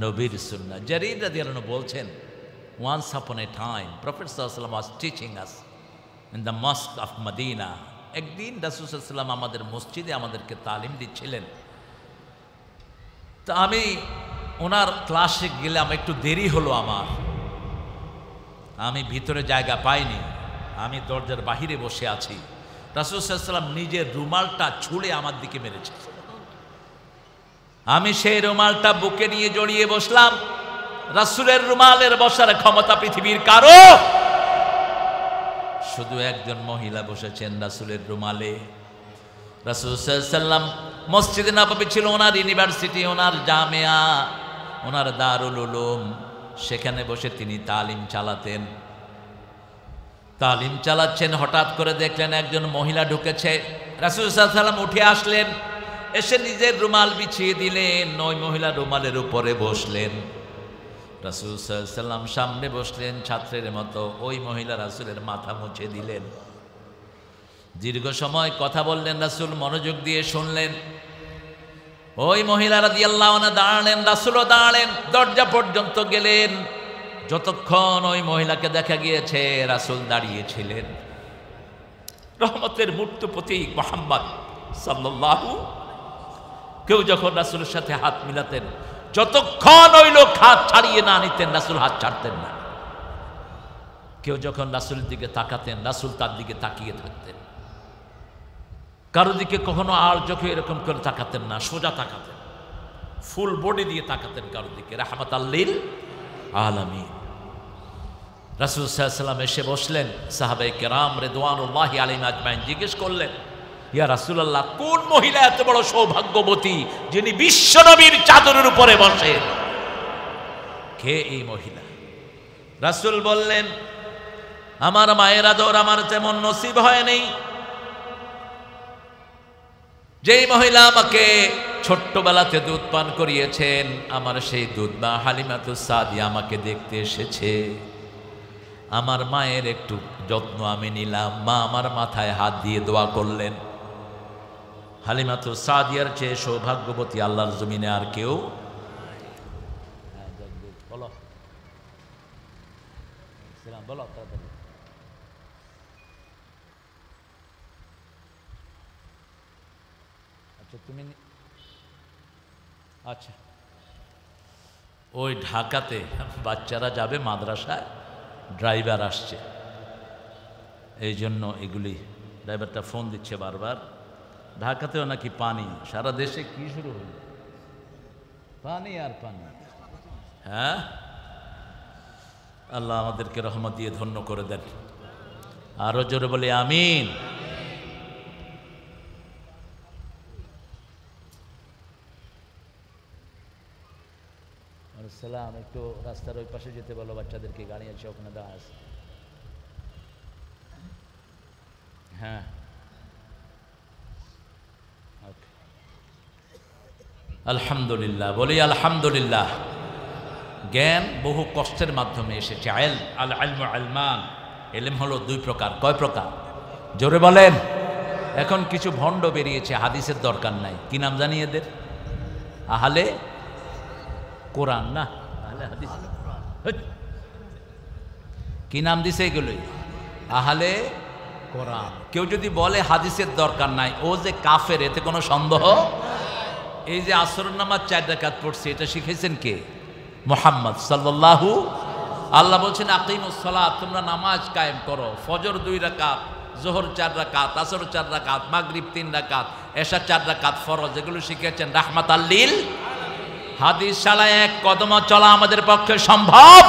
নবীর সুন্নাহ। জারীর রাদিয়াল্লাহু আনহু বলছেন, once upon a time Prophet sallallahu alaihi wasallam was teaching us in the mosque of Medina. একদিন রাসূল সাল্লাল্লাহু আলাইহি ওয়াসাল্লাম আমাদের মসজিদে আমাদেরকে তালিম দিচ্ছিলেন। তো আমি ওনার ক্লাসে গেলাম, একটু দেরি হলো আমার, আমি ভিতরে জায়গা পাইনি, আমি দরজার বাহিরে বসে আছি। রাসূল সাল্লাল্লাহু আলাইহি ওয়াসাল্লাম নিজের রুমালটা ছুঁড়ে আমার দিকে মেরেছে। আমি সেই রুমালটা বুকে নিয়ে জড়িয়ে বসলাম। রাসূলের রুমালের বসার ক্ষমতা পৃথিবীর কারো? শুধু একজন মহিলা বসেছেন রাসূলের রুমালে। রাসূল সাল্লাল্লাহু আলাইহি ওয়াসাল্লাম মসজিদে নববী ছিল ওনার ইউনিভার্সিটি, ওনার জামিয়া, ওনার দারুল উলুম, সেখানে বসে তিনি তালিম চালাতেন। তালিম চালাচ্ছেন, হঠাৎ করে দেখলেন একজন মহিলা ঢুকেছে। রাসূল সাল্লাল্লাহু আলাইহি ওয়াসাল্লাম উঠে আসলেন, এসে নিজের রুমাল বিছিয়ে দিলেন, ওই মহিলা রুমালের উপরে বসলেন। রাসূল সাল্লাল্লাহু আলাইহি ওয়াসাল্লাম সামনে বসলেন ছাত্রের মতো, ওই মহিলা রাসূলের মাথা মুছে দিলেন। দীর্ঘ সময় কথা বললেন রাসূল, মনোযোগ দিয়ে শুনলেন। ওই মহিলা রাদিয়াল্লাহু আনহা দাঁড়ালেন, রাসূলও দাঁড়ালেন, দরজা পর্যন্ত গেলেন। যতক্ষণ ওই মহিলাকে দেখা গিয়েছে রাসূল দাঁড়িয়েছিলেন। রহমতের মূর্ত প্রতীক মুহাম্মদ সাল্লাল্লাহু, কেউ যখন রাসূলের সাথে হাত মিলাতেন, যতক্ষণ ওই লোক হাত ছাড়িয়ে না নিতেন রাসূল হাত ছাড়তেন না। কেউ যখন রাসূলের দিকে তাকাতেন, রাসূল তার দিকে তাকিয়ে থাকতেন। কারো দিকে কখনো আর চোখে এরকম করে তাকাতেন না, সোজা তাকাতেন, ফুল বডি দিয়ে তাকাতেন কারো দিকে। রাহমাতাল লিল আলামিন। রাসূল সাল্লাল্লাহু আলাইহি ওয়াসাল্লাম এসে বসলেন। সাহাবায়ে কেরাম রিদওয়ানুল্লাহি আলাইহিম আজমাইন জিজ্ঞেস করলেন, ইয়া রাসূলুল্লাহ, কোন মহিলা এত বড় সৌভাগ্যবতী যিনি বিশ্বনবীর চাদরের উপরে বসেন? কে এই মহিলা? রাসূল বললেন, আমার মায়ের আদর আমার তেমন নসিব হয়নি। যেই মহিলা আমাকে ছোট্টবেলাতে দুধ পান করিয়েছেন, আমার সেই দুধ মা হালিমাতুস সাদিয়া আমাকে দেখতে এসেছে। আমার মায়ের একটু যত্ন আমি নিলাম। মা আমার মাথায় হাত দিয়ে দোয়া করলেন। হালিমাতুস সাদিয়ার চেয়ে সৌভাগ্যবতী আল্লাহর জমিনে আর কেউ? বলো তাড়াতাড়ি। আচ্ছা তুমি, আচ্ছা ওই ঢাকাতে বাচ্চারা যাবে মাদ্রাসায়, ড্রাইভার আসছে, এই জন্য এগুলি ড্রাইভারটা ফোন দিচ্ছে বারবার। ঢাকাতেও নাকি পানি, সারা দেশে কি শুরু হল, পানি আর পানি। হ্যাঁ, আল্লাহ আমাদেরকে রহমত দিয়ে ধন্য করে দেন। আরো জোরে বলি আমিন। সালাম, একটু রাস্তার ওই পাশে যেতে বলো বাচ্চাদেরকে, গাড়ি আছে ওখানে দাঁড়া আছে। হ্যাঁ, আলহামদুলিল্লাহ বলি আলহামদুলিল্লাহ। জ্ঞান বহু কষ্টের মাধ্যমে এসেছে। আল ইলমু ইলমান, ইলম হলো দুই প্রকার। কয় প্রকার? জোরে বলেন। এখন কিছু ভণ্ড বেরিয়েছে, হাদিসের দরকার নাই। কি নাম জানি এদের? আহলে কোরআন না, আহলে হাদিস। কি নাম দিছে এগুলোই? আহলে কোরআন। কেউ যদি বলে হাদিসের দরকার নাই, ও যে কাফের, এতে কোনো সন্দেহ। এই যে আসরের নামাজ 4 রাকাত পড়ছে, এটা শিখেছেন কে? মুহাম্মদ সাল্লাল্লাহু। আল্লাহ বলছেন আকিমুস সালাত, তোমরা নামাজ কায়েম করো। ফজর 2 রাকাত, জোহর 4 রাকাত, আসর 4 রাকাত, মাগরিব 3 রাকাত, এশা 4 রাকাত ফরজ। এগুলো শিখেছেন রাহমাতাল লিল। হাদিস শালায় এক কদম চলা আমাদের পক্ষে সম্ভব।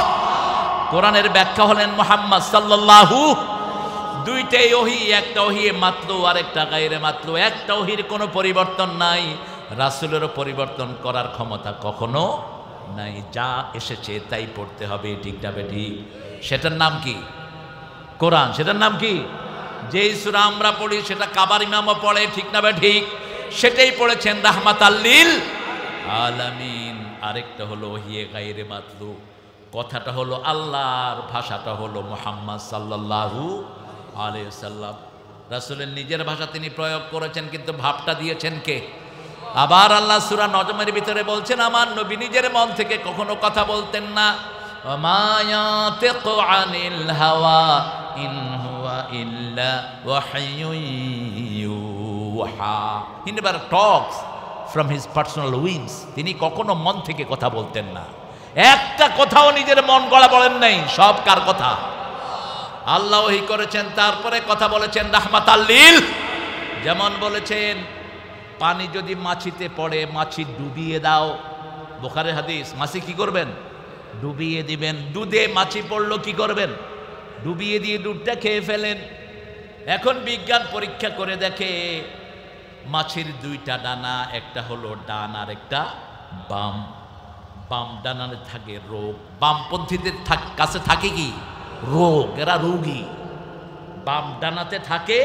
কোরআনের ব্যাখ্যা হলেন মুহাম্মদ সাল্লাল্লাহু। দুইটাই ওহী, একটা ওহী মাতলু আর একটা গায়রে মাতলু। একটা ওহীর কোনো পরিবর্তন নাই, রাসূলেরও পরিবর্তন করার ক্ষমতা কখনো নাই। যা এসেছে তাই পড়তে হবে, ঠিক না বেঠিক? সেটার নাম কি? কোরআন। সেটার নাম কি? যেই সূরা আমরা পড়ি সেটা কাবার ইমামও পড়ে, ঠিক না বেঠিক? সেটাই পড়েছেন রাহমাতাল লিল আলামিন। আরেকটা হলো ওহী গায়রে মাতলু, কথাটা হলো আল্লাহর, ভাষাটা হলো মুহাম্মদ সাল্লাল্লাহু আলাইহি ওয়াসাল্লাম। রাসূলের নিজের ভাষা তিনি প্রয়োগ করেছেন, কিন্তু ভাবটা দিয়েছেন কে? আবার আল্লাহ সূরা নজমের ভিতরে বলছেন, আমার নবী নিজের মন থেকে কখনো কথা বলতেন না। ওমা ইয়াতিকু আনিল হাওয়া ইন হুয়া ইল্লা ওয়াহয়ুন ইউহা। He never talks from his personal wings. তিনি কখনো মন থেকে কথা বলতেন না। একটা কথাও নিজের মন গড়া বলেন নাই। সব কার কথা? আল্লাহ ওহী করেছেন, তারপরে কথা বলেছেন রাহমাতাল লিল। যেমন বলেছেন, পানি যদি মাছিতে পড়ে, মাছি ডুবিয়ে দাও। বুখারীর হাদিস। মাছি কি করবেন? ডুবিয়ে দিবেন। দুধে মাছি পড়লো, কি করবেন? ডুবিয়ে দিয়ে দুধটা খেয়ে ফেলেন। এখন বিজ্ঞান পরীক্ষা করে দেখে মাছির 2টা ডানা, একটা হলো ডান আর একটা বাম। বাম ডানাতে থাকে রোগ। বামপন্থীদের কাছে থাকে কি? রোগ। এরা রোগী। বাম ডানাতে থাকে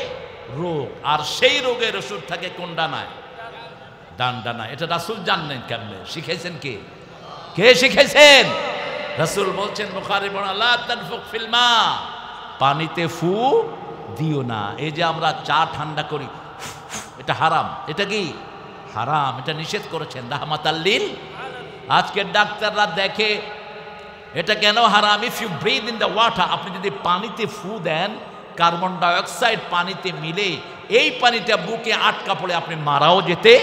রোগ, আর সেই রোগের ওষুধ থাকে কোন ডানায়? ডান ডানায়। এটা রাসূল জানলেন কেমনে? শিখাইছেন কে? কে শিখাইছেন? রাসূল বলছেন বুখারী বর্ণনা, লা তানফুক ফিল মা, পানিতে ফু দিও না। এই যে আমরা চা ঠান্ডা করি, এটা হারাম। এটা কি হারাম? এটা নিষেধ করেছেন রাহমাতাল লিল। আজকের ডাক্তাররা দেখে এটা কেন হারাম। If you breathe in the water, আপনি যদি পানিতে ফু দেন, কার্বন ডাইঅক্সাইড পানিতে মিলে এই পানিটা বুকে আটকা পড়ে আপনি মারাও যেতে।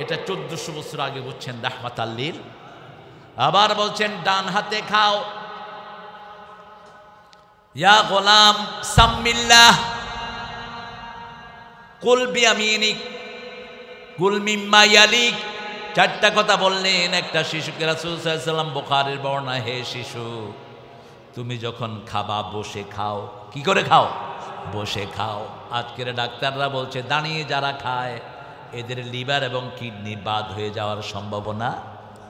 এটা 1400 বছর আগে বুঝছেন রাহমাতাল লিল। আবার বলছেন ডান হাতে খাও। ইয়া গোলাম সাম্মিল্লাহ কুল বিয়ামিনিক কুল মিম্মা ইয়ালিক। 4টা কথা বললেন একটা শিশুকে রাসূল সাল্লাল্লাহু আলাইহি ওয়াসাল্লাম। বুখারীর বর্ণনা, হে শিশু, তুমি যখন খাবা বসে খাও। কি করে খাও? বসে খাও। আজকের ডাক্তাররা বলছে দাঁড়িয়ে যারা খায় এদের লিভার এবং কিডনি বাদ হয়ে যাওয়ার সম্ভাবনা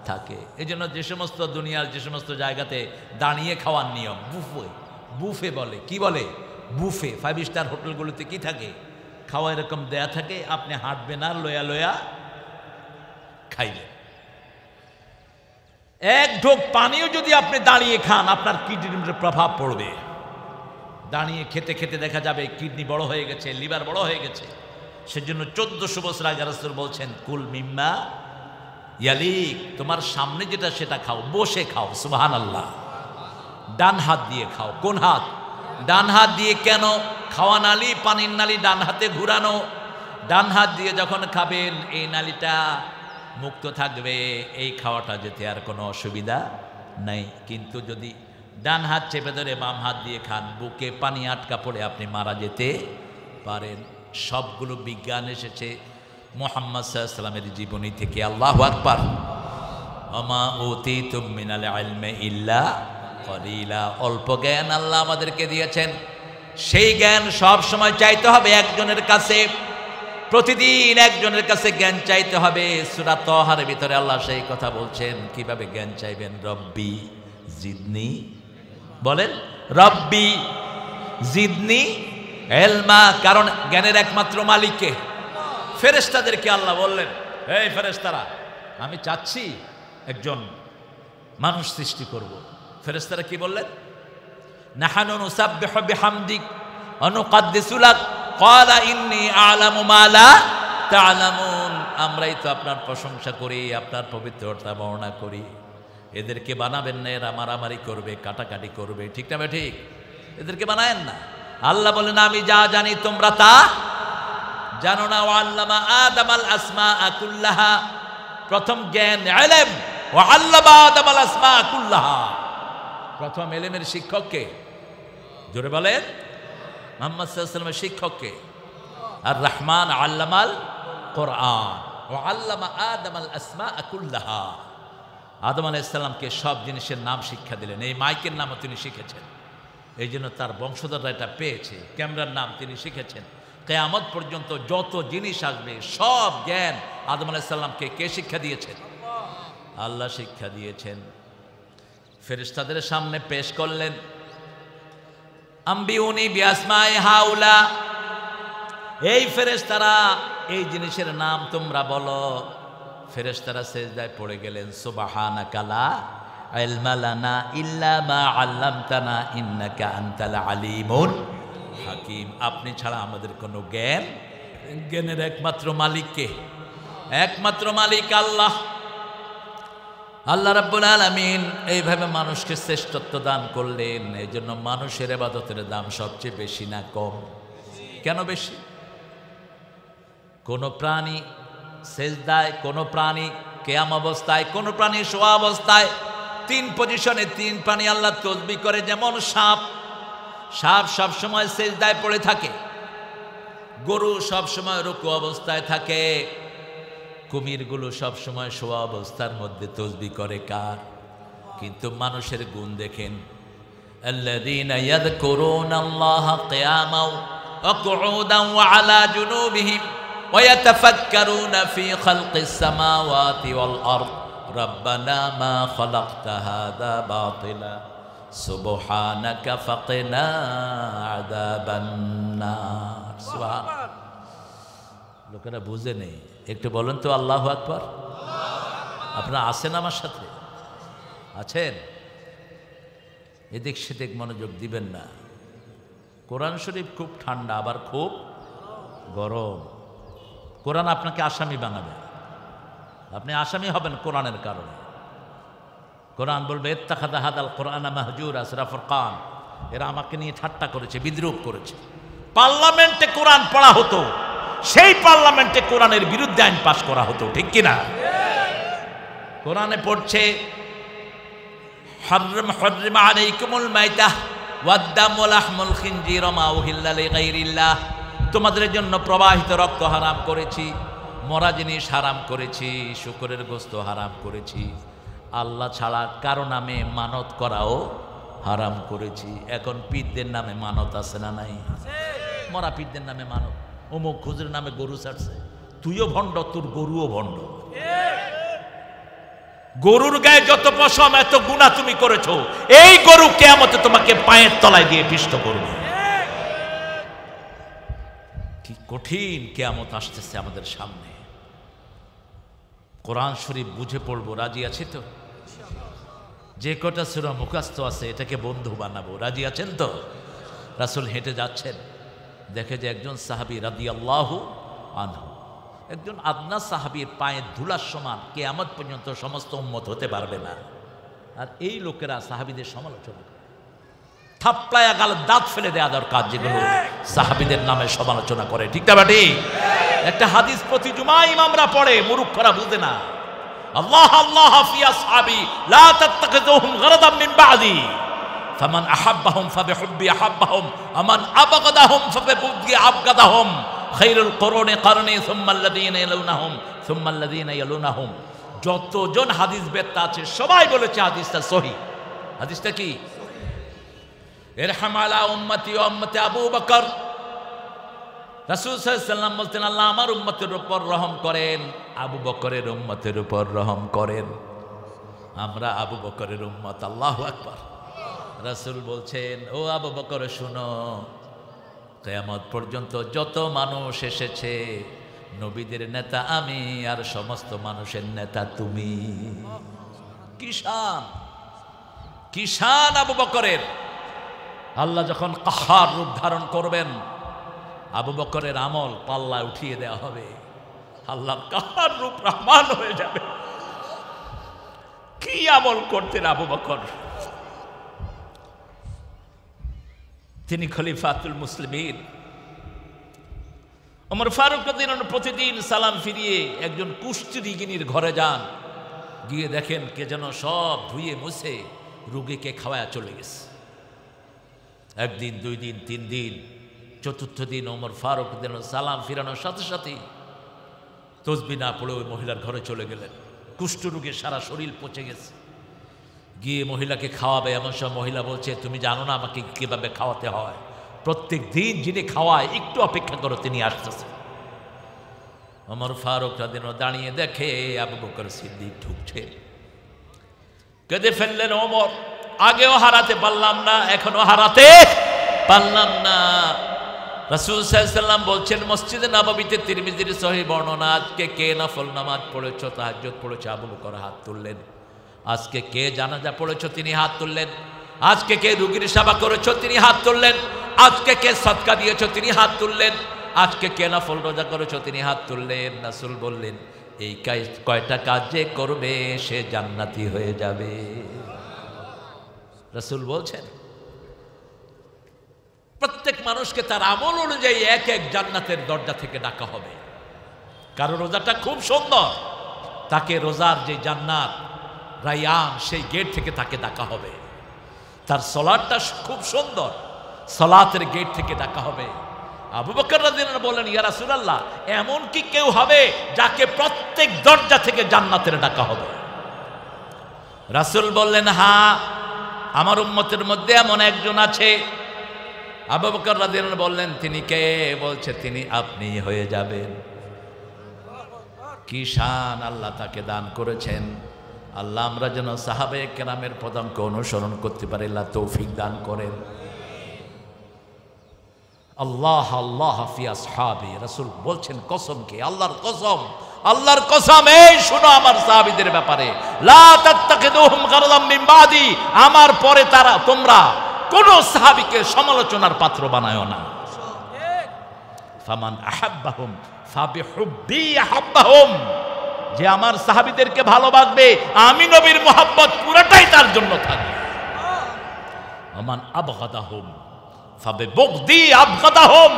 থাকে। এই জন্য যে সমস্ত দুনিয়ার যে সমস্ত জায়গাতে দাঁড়িয়ে খাওয়ার নিয়ম, বুফে, বুফে বলে। কি বলে? বুফে। 5 স্টার হোটেলগুলোতে কি থাকে? খাওয়া এরকম দেয়া থাকে, আপনি হাঁটবেন আর লয়া লয়া খাইলেন। এক ঢোক পানিও যদি আপনি দাঁড়িয়ে খান, আপনার কিডনির প্রভাব পড়বে। দাঁড়িয়ে খেতে খেতে দেখা যাবে কিডনি বড় হয়ে গেছে, লিভার বড় হয়ে গেছে। সেজন্য 1400 বছর আগে রাসূল বলছেন কুল মিম্মা ইয়ালিক, তোমার সামনে যেটা সেটা খাও, বসে খাও। সুবহানাল্লাহ। ডান হাত দিয়ে খাও। কোন হাত? ডান হাত দিয়ে। কেন? খাওয়া নালি, পানির নালি ডান হাতে ঘুরানো। ডান হাত দিয়ে যখন খাবেন এই নালিটা মুক্ত থাকবে, এই খাওয়াটা যেতে আর কোনো অসুবিধা নাই। কিন্তু যদি ডান হাত চেপে ধরে বাম হাত দিয়ে খান, বুকে পানি আটকা পড়ে আপনি মারা যেতে পারেন। সবগুলো বিজ্ঞান এসেছে মুহাম্মদ সাল্লাল্লাহু আলাইহি ওয়াসাল্লামের জীবনী থেকে। আল্লাহু আকবার। ওমা উতীতুম মিনাল ইলমি ইল্লা কলিলা। অল্প জ্ঞান আল্লাহ আমাদেরকে দিয়েছেন, সেই জ্ঞান সব সময় চাইতে হবে একজনের কাছে। প্রতিদিন একজনের কাছে জ্ঞান চাইতে হবে। সূরা তাহার ভিতরে আল্লাহ সেই কথা বলছেন। কিভাবে জ্ঞান চাইবেন? রব্বি জিদনি, বলেন রব্বি জিদনি ইলমা। কারণ জ্ঞানের একমাত্র মালিক কে? ফেরেশতাদেরকে আল্লাহ বললেন, এই ফেরেশতারা, আমি চাচ্ছি একজন মানুষ সৃষ্টি করব। ফেরেশতারা কি বললেন? নাহানু নুসাব্বিহু বিহামদিক ওয়া নুকদ্দিসু লাক ক্বালা ইন্নী আ'লামু মা লা তা'লামুন। আমরাই তো আপনার প্রশংসা করি, আপনার পবিত্রতা বর্ণনা করি। এদেরকে বানাবেন না, এরা মারামারি করবে, কাটাকাটি করবে, ঠিক না? ঠিক, এদেরকে বানায়েন না। আল্লাহ বলেন, আমি যা জানি তোমরা তা জানো না। ওয়া আল্লামা আদামাল আসমাআ কুল্লাহা। প্রথম জ্ঞান ইলম। ওয়া আল্লামা আদামাল আসমাআ কুল্লাহা। প্রথম ইলমের শিক্ষক কে? জোরে বলেন। মুহাম্মদ সাল্লাল্লাহু আলাইহি ওয়াসাল্লামের শিক্ষক কে? আর রহমান আল্লামাল কোরআন। ওয়া আল্লামা আদামাল আসমাআ কুল্লাহা। আদম আলাইহিস সালামকে সব জিনিসের নাম শিক্ষা দিলেন। এই মাইকের নামও তিনি শিখেছেন, এই জন্য তার বংশধররা এটা পেয়েছে। ক্যামেরার নাম তিনি শিখেছেন। কিয়ামত পর্যন্ত যত জিনিস আসবে সব জ্ঞান আদম আলাইহিস সালামকে কে শিক্ষা দিয়েছেন? আল্লাহ শিক্ষা দিয়েছেন। ফেরেশতাদের সামনে পেশ করলেন, আম্বিউনি বিআসমাই হাউলা। এই ফেরেশতারা, এই জিনিসের নাম তোমরা বলো। ফেরেশতারা সিজদায় পড়ে গেলেন। সুবহানাকা লা ইলমা লানা ইল্লা মা আল্লামতানা ইন্নাকা আনতাল আলিমুল হাকিম। আপনি ছাড়া আমাদের কোনো জ্ঞান, জ্ঞানের একমাত্র মালিক কে? একমাত্র মালিক আল্লাহ। আল্লাহ রাব্বুল আলামিন এইভাবে মানুষকে শ্রেষ্ঠত্ব দান করলেন। এই জন্য মানুষের ইবাদতের দাম সবচেয়ে বেশি না কম? কেন বেশি? কোন প্রাণী সেজদায়, কোন প্রাণী কিয়াম অবস্থায়, কোন প্রাণী শোয়া অবস্থায়, তিন পজিশনে তিন প্রাণী আল্লাহ তাসবিহ করে। যেমন সাপ, সাপ সব সময় সেজদায় পড়ে থাকে। গরু সব সময় রুকু অবস্থায় থাকে। কুমিরগুলো সব সময় শোয়া অবস্থার মধ্যে তাসবিহ করে। কার? কিন্তু মানুষের গুণ দেখেন। আল্লাযীনা ইয়াযকুরুনাল্লাহা কিয়ামান ওয়া কুউদান ওয়া আলা জুনুবিহিম ওয়া ইয়াতাফাক্কারুনা ফি খালকিস সামাওয়াতি ওয়াল আরদ রাব্বানা মা খালাকতা হাযা বাতিলা সুবহানাকা ফাকিনা আযাবান নার। সুবহানাল্লাহ। লোকেরা বুঝে নেই। একটু বলেন তো আল্লাহু আকবার। আপনারা আছেন আমার সাথে? আছেন? এদিক সেদিক মনোযোগ দিবেন না। কোরআন শরীফ খুব ঠান্ডা, আবার খুব গরম। কোরআন আপনাকে আসামি বানাবে। আপনি আসামি হবেন কোরআনের কারণে। কোরআন বলবে ইত্তাখাযা হাদাল কোরআনা মাহজুরা। সূরা ফুরকান। এরা আমাকে নিয়ে ঠাট্টা করেছে, বিদ্রূপ করেছে। পার্লামেন্টে কোরআন পড়া হতো, সেই পার্লামেন্টে কোরআনের বিরুদ্ধে আইন পাশ করা হতো, ঠিক কিনা? কোরআনে পড়ছে হাররাম আলাইকুমুল মাইতাহ ওয়াদ-দাম ওয়া লাহমুল খিনজির মা উহিল্লা লিগাইরিল্লাহ। তোমাদের জন্য প্রবাহিত রক্ত হারাম করেছি, মরা জিনিস হারাম করেছি, শুকরের গোশত হারাম করেছি, আল্লাহ ছাড়া কারো নামে মানত করাও হারাম করেছি। এখন পীরদের নামে মানত আছে না নাই? মরা পীরদের নামে মানত। অমুক হুজুরের নামে গরু ছাড়ছে। তুইও ভণ্ড, তোর গরুও ভণ্ড। গরুর গায়ে যত পশম এত গুনাহ তুমি করেছো, এই গরু কিয়ামতে তোমাকে পায়ের তলায় দিয়ে পিষ্ট করবে। কি কঠিন কিয়ামত আসতেছে আমাদের সামনে। কোরআন শরীফ বুঝে পড়বো, রাজি আছি তো? যে কটা সূরা মুখস্থ আছে এটাকে বন্ধু বানাবো, রাজি আছেন তো? রাসূল হেঁটে যাচ্ছেন, দেখে যে একজন সাহাবী রাদিয়াল্লাহু আনহু, একজন আদনা সাহাবীর পায়ের ধুলার সমান কিয়ামত পর্যন্ত সমস্ত উম্মত হতে পারবে না। আর এই লোকেরা সাহাবীদের সমালোচনা করে। থাপ্পড়ায়া গালের দাঁত ফেলে দেয়া দরকার, যেগুলো সাহাবীদের নামে সমালোচনা করে। ঠিক না বেটি? একটা হাদিস প্রতি জুমায় ইমামরা পড়ে, মুরুক্ষরা বুঝে না। আল্লাহ আল্লাহ ফি আসহাবি লা তাত্তাখিযুহুম গরাদাম মিন বাদি ফামান আহাব্বাহুম ফাবিহুব্বি আহাব্বাহুম আমান আবগাদাহুম ফাবিবুগদি আবগাদাহুম খায়রুল কুরুনি কারনি সুম্মা আল্লাযীনা ইয়ালুনাহুম সুম্মা আল্লাযীনা ইয়ালুনাহুম। যতজন হাদিস বেত্তা আছে সবাই বলেছে হাদিসটা সহিহ। হাদিসটা কি? ইরহাম আলা উম্মতি ওয়া উম্মতি আবু বকর। রাসূল সাল্লাল্লাহু আলাইহি ওয়াসাল্লাম বলতেন, আল্লাহ আমার উম্মতের উপর রহম করেন, আবু বকরের উম্মতের উপর রহম করেন। আমরা আবু বকরের উম্মত। আল্লাহু আকবার। রাসূল বলছেন, ও আবু বকর শুনো, কিয়ামত পর্যন্ত যত মানুষ এসেছে, নবীদের নেতা আমি আর সমস্ত মানুষের নেতা তুমি। কিসান কিসান আবু বকরের। আল্লাহ যখন কাহার রূপ ধারণ করবেন, আবু বকরের আমল পাল্লায় উঠিয়ে দেওয়া হবে, আল্লাহর কাহার রূপ রহমান হয়ে যাবে। কি আমল করতেন আবু বকর? তিনি খলিফাতুল মুসলিমিন। ওমর ফারুক রাদিয়াল্লাহু আনহু প্রতিদিন সালাম ফিরিয়ে একজন কুষ্ঠরোগিনীর ঘরে যান, গিয়ে দেখেন কে যেন সব ধুয়ে মুছে রোগীকে খাওয়ায়া চলে গেছে। একদিন, দুই দিন, তিন দিন, চতুর্থ দিন ওমর ফারুক সালাম ফিরানোর সাথে সাথে তসবিহ না পড়ে ওই মহিলার ঘরে চলে গেলেন। কুষ্ঠরোগে সারা শরীর পচে গেছে। গিয়ে মহিলাকে খাওয়াবে, এমন সব মহিলা বলছে, তুমি জানো না আমাকে কিভাবে খাওয়াতে হয়? প্রত্যেক দিন যিনি খাওয়ায়, একটু অপেক্ষা করো, তিনি আসতেছে। ওমর ফারুক রাদিয়াল্লাহু আনহু দাঁড়িয়ে দেখে আবু বকর সিদ্দিক ঢুকছে। কেঁদে ফেললেন ওমর, আগেও হারাতে পারলাম না, এখনো হারাতে পারলাম না। রাসূল সাল্লাল্লাহু আলাইহি ওয়াসাল্লাম বলছেন, মসজিদে নববীতে তিরমিজির সহিহ বর্ণনা, আজকে কে নফল নামাজ পড়েছো, তাহাজ্জুদ পড়েছো? আবু বকর হাত তুললেন। আজকে কে জানাজা পড়েছো? তিনি হাত তুললেন। আজকে কে রোগীর সেবা করেছো? তিনি হাত তুললেন। আজকে কে সদকা দিয়েছো? তিনি হাত তুললেন। আজকে কে নফল রোজা করেছো? তিনি হাত তুললেন। রাসূল বললেন, এই কয়টা কাজ যে করবে সে জান্নাতি হয়ে যাবে। রাসূল বলছেন, প্রত্যেক মানুষকে তার আমল অনুযায়ী এক এক জান্নাতের দরজা থেকে ডাকা হবে। কারো রোজাটা খুব সুন্দর, তাকে রোজার যে জান্নাত রায়ান, সেই গেট থেকে তাকে ডাকা হবে। তার সালাতটা খুব সুন্দর, সালাতের গেট থেকে ডাকা হবে। আবু বকর রাদিয়াল্লাহু আনহু বলেন, ইয়া রাসূলুল্লাহ, এমন কি কেউ হবে যাকে প্রত্যেক দরজা থেকে জান্নাতের ডাকা হবে? রাসূল বললেন, হ্যাঁ, আমার উম্মতের মধ্যে এমন একজন আছে। আবু বকর রাদিয়াল্লাহু আনহু বললেন, তিনি কে? বলছে, তিনি আপনি হয়ে যাবেন। কি শান আল্লাহ তাকে দান করেছেন। আল্লাহ আমরা যেন সাহাবায়ে কেরামের পদাঙ্ক অনুসরণ করতে পারি, আল্লাহ তৌফিক দান করেন। আল্লাহ আল্লাহ ফি আসহাবি। রাসূল বলছেন, কসমকে, আল্লাহর কসম, আল্লাহর কসম, এই শোনো আমার সাহাবীদের ব্যাপারে, লা তাত্তাখিযুহুম গারাদাম মিন বাদি, আমার পরে তোমরা কোন সাহাবীকে সমালোচনার পাত্র বানায়ো না। ফামান আহাব্বাহুম ফাবিহুব্বি আহাব্বাহুম, যে আমার সাহাবীদেরকে ভালোবাসবে, আমি নবীর মোহাব্বত পুরোটাই তার জন্য থাকবে। আমান আবগাদাহুম ফাবিবুগদি আবগাদাহুম,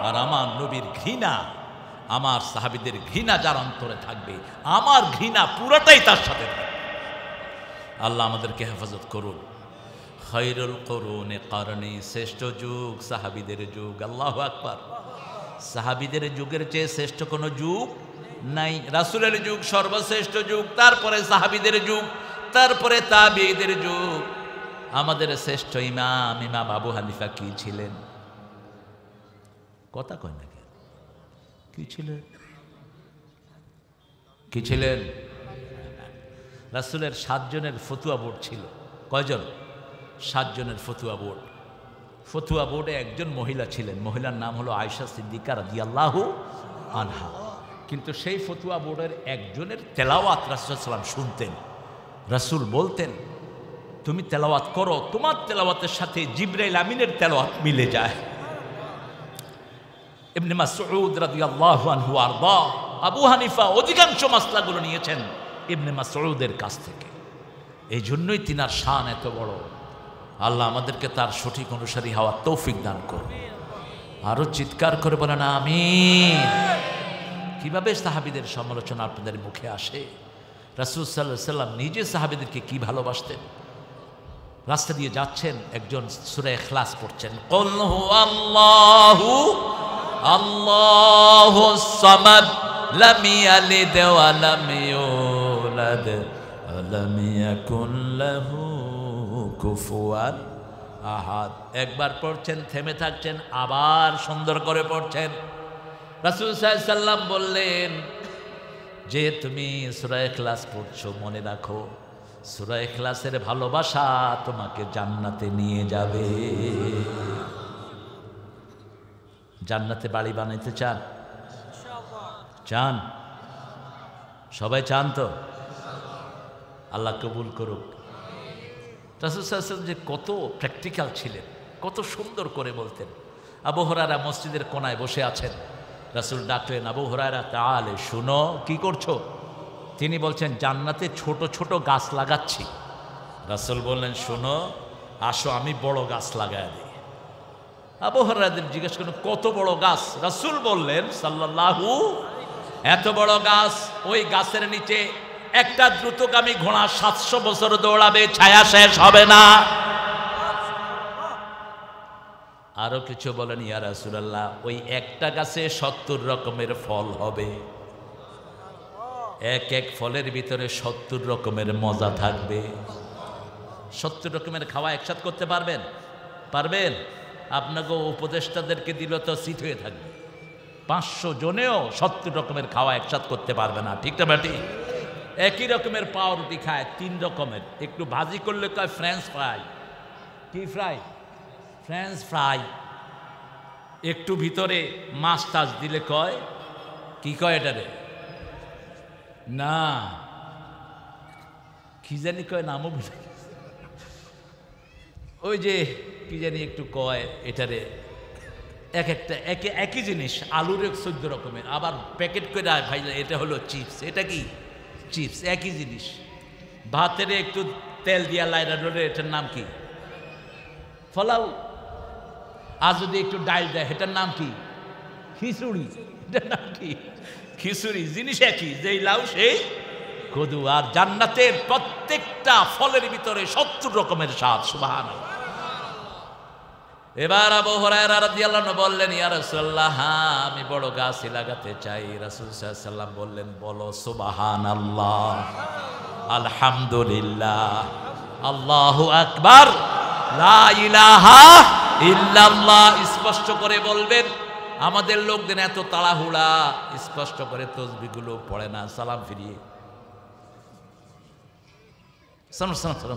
আর আমার নবীর ঘৃণা, আমার সাহাবীদের ঘৃণা যার অন্তরে থাকবে, আমার ঘৃণা পুরোটাই তার সাথে থাকবে। আল্লাহ আমাদেরকে হেফাজত করুন। খায়রুল কুরুনি কারনি, শ্রেষ্ঠ যুগ সাহাবীদের যুগ। আল্লাহু আকবার। সাহাবীদের যুগের চেয়ে শ্রেষ্ঠ কোনো যুগ নাই। রাসূলের যুগ সর্বশ্রেষ্ঠ যুগ, তারপরে সাহাবীদের যুগ, তারপরে তাবিঈদের যুগ। আমাদের শ্রেষ্ঠ ইমাম আবু হানিফা কি ছিলেন? কথা কয় না, কি ছিলেন? কি ছিলেন? রাসূলের 7 জনের ফতুয়া বোর্ড ছিল। কয়জন? 7 জনের ফতুয়া বোর্ড। ফতুয়া বোর্ডে একজন মহিলা ছিলেন, মহিলার নাম হলো আয়েশা সিদ্দিকা রাদিয়াল্লাহু আনহা। কিন্তু সেই ফতুয়া বোর্ডের একজনের তেলাওয়াত রাসূল সাল্লাল্লাহু আলাইহি ওয়াসাল্লাম শুনতেন। রাসূল বলতেন, তুমি তেলাওয়াত করো, তোমার তেলাওয়াতের সাথে জিবরাইল আমিনের তেলাওয়াত মিলে যায়। ইবনে মাসউদ রাদিয়াল্লাহু আনহু আরদা। আবু হানিফা অধিকাংশ মাসলাগুলো নিয়েছেন ইবনে মাসউদের কাছ থেকে। এই জন্যই তিনার শান এত বড়। আল্লাহ আমাদেরকে তার সঠিক অনুসারী হওয়ার তৌফিক দান করুন। আরো চিৎকার করে বলেন আমিন। কিভাবে সাহাবীদের সমালোচনা আপনাদের মুখে আসে? রাসূল সাল্লাল্লাহু আলাইহি সাল্লাম নিজে সাহাবীদেরকে কি ভালোবাসতেন। রাস্তা দিয়ে যাচ্ছেন, একজন সূরা ইখলাস পড়ছেন, কুল হুয়াল্লাহু আল্লাহুস সামাদ লাম ইয়ালিদ ওয়া লাম ইউলাদ ওয়া লাম ইয়াকুন লাহু কুফুয়ান আহাদ। একবার পড়ছেন, থেমে থাকছেন, আবার সুন্দর করে পড়ছেন। রাসূল সাল্লাল্লাহু আলাইহি সাল্লাম বললেন যে তুমি সূরা ইখলাস পড়ছো, মনে রাখো সূরা ইখলাসের ভালোবাসা তোমাকে জান্নাতে নিয়ে যাবে। জান্নাতে বাড়ি বানাইতে চান? চান? সবাই চান তো? আল্লাহ কবুল করুক। রাসূল সাল্লাল্লাহু আলাইহি ওয়াসাল্লাম যে কত প্র্যাকটিক্যাল ছিলেন, কত সুন্দর করে বলতেন। আবু হুরায়রা মসজিদের কোনায় বসে আছেন, রাসূল ডাকলেন, আবু হুরায়রা তাআলে শুনো। কি করছো? তিনি বলছেন জান্নাতে ছোট ছোট গাছ লাগাচ্ছি। রাসূল বললেন শোনো, আসো আমি বড় গাছ লাগায় দিই। আবু হুরায়রা জিজ্ঞেস করেন কত বড় গাছ? রাসূল বললেন সাল্লাল্লাহু, এত বড় গাছ, ওই গাছের নিচে একটা দ্রুতগামী ঘোড়া 700 বছর দৌড়াবে, ছায়া শেষ হবে না। আরো কিছু বলেন ইয়া রাসূলুল্লাহ, ওই একটা গাছে 70 রকমের ফল হবে, এক এক ফলের ভিতরে 70 রকমের মজা থাকবে। 70 রকমের খাওয়া একসাথে করতে পারবেন? পারবেন? আপনাকে উপদেষ্টাদেরকে দিল তো সিট হয়ে থাকবে। 500 জনেও 70 রকমের খাওয়া একসাথে করতে পারবে না, ঠিক না বেটি? একই রকমের পাউরুটি খায় 3 রকমের, একটু ভাজি করলে কয় ফ্রেঞ্চ ফ্রাই। কি ফ্রাই? French fry. একটু ভিতরে মাছ টাছ দিলে কয় কি কয় এটারে? না কি জানি কয়, নামও বুঝে, ওই যে কি জানি একটু কয় এটারে, এক একটা একই জিনিস। আলুর 14 রকমের, আবার প্যাকেট করে ভাই এটা হলো চিপস। এটা কি? চিপস। একই জিনিস। ভাতের একটু তেল দিয়া লাইরা ডলে, এটার নাম কি? ফলাও। আর যদি একটু ডাল দেয় এটার নাম কি? খিচুড়ি। এটার নাম কি? খিচুড়ি। জিনিস একই, যেই লাউ সেই কদু। আর জান্নাতের প্রত্যেকটা ফলের ভিতরে 70 রকমের স্বাদ। সুবহানাল্লাহ। এবার আবু হুরায়রা রাদিয়াল্লাহু আনহু বললেন ইয়া রাসূলুল্লাহ, হ্যাঁ আমি বড় গাছই লাগাতে চাই। রাসূল সাল্লাল্লাহু আলাইহি সাল্লাম বললেন বলো সুবহানাল্লাহ, আলহামদুলিল্লাহ, আল্লাহু আকবার, লা ইলাহা ইল্লাল্লাহ। স্পষ্ট করে বলবেন। আমাদের লোকদের এত তাড়াহুড়া, স্পষ্ট করে তাসবিহগুলো পড়ে না, সালাম ফিরিয়ে। শোনো শোনো শোনো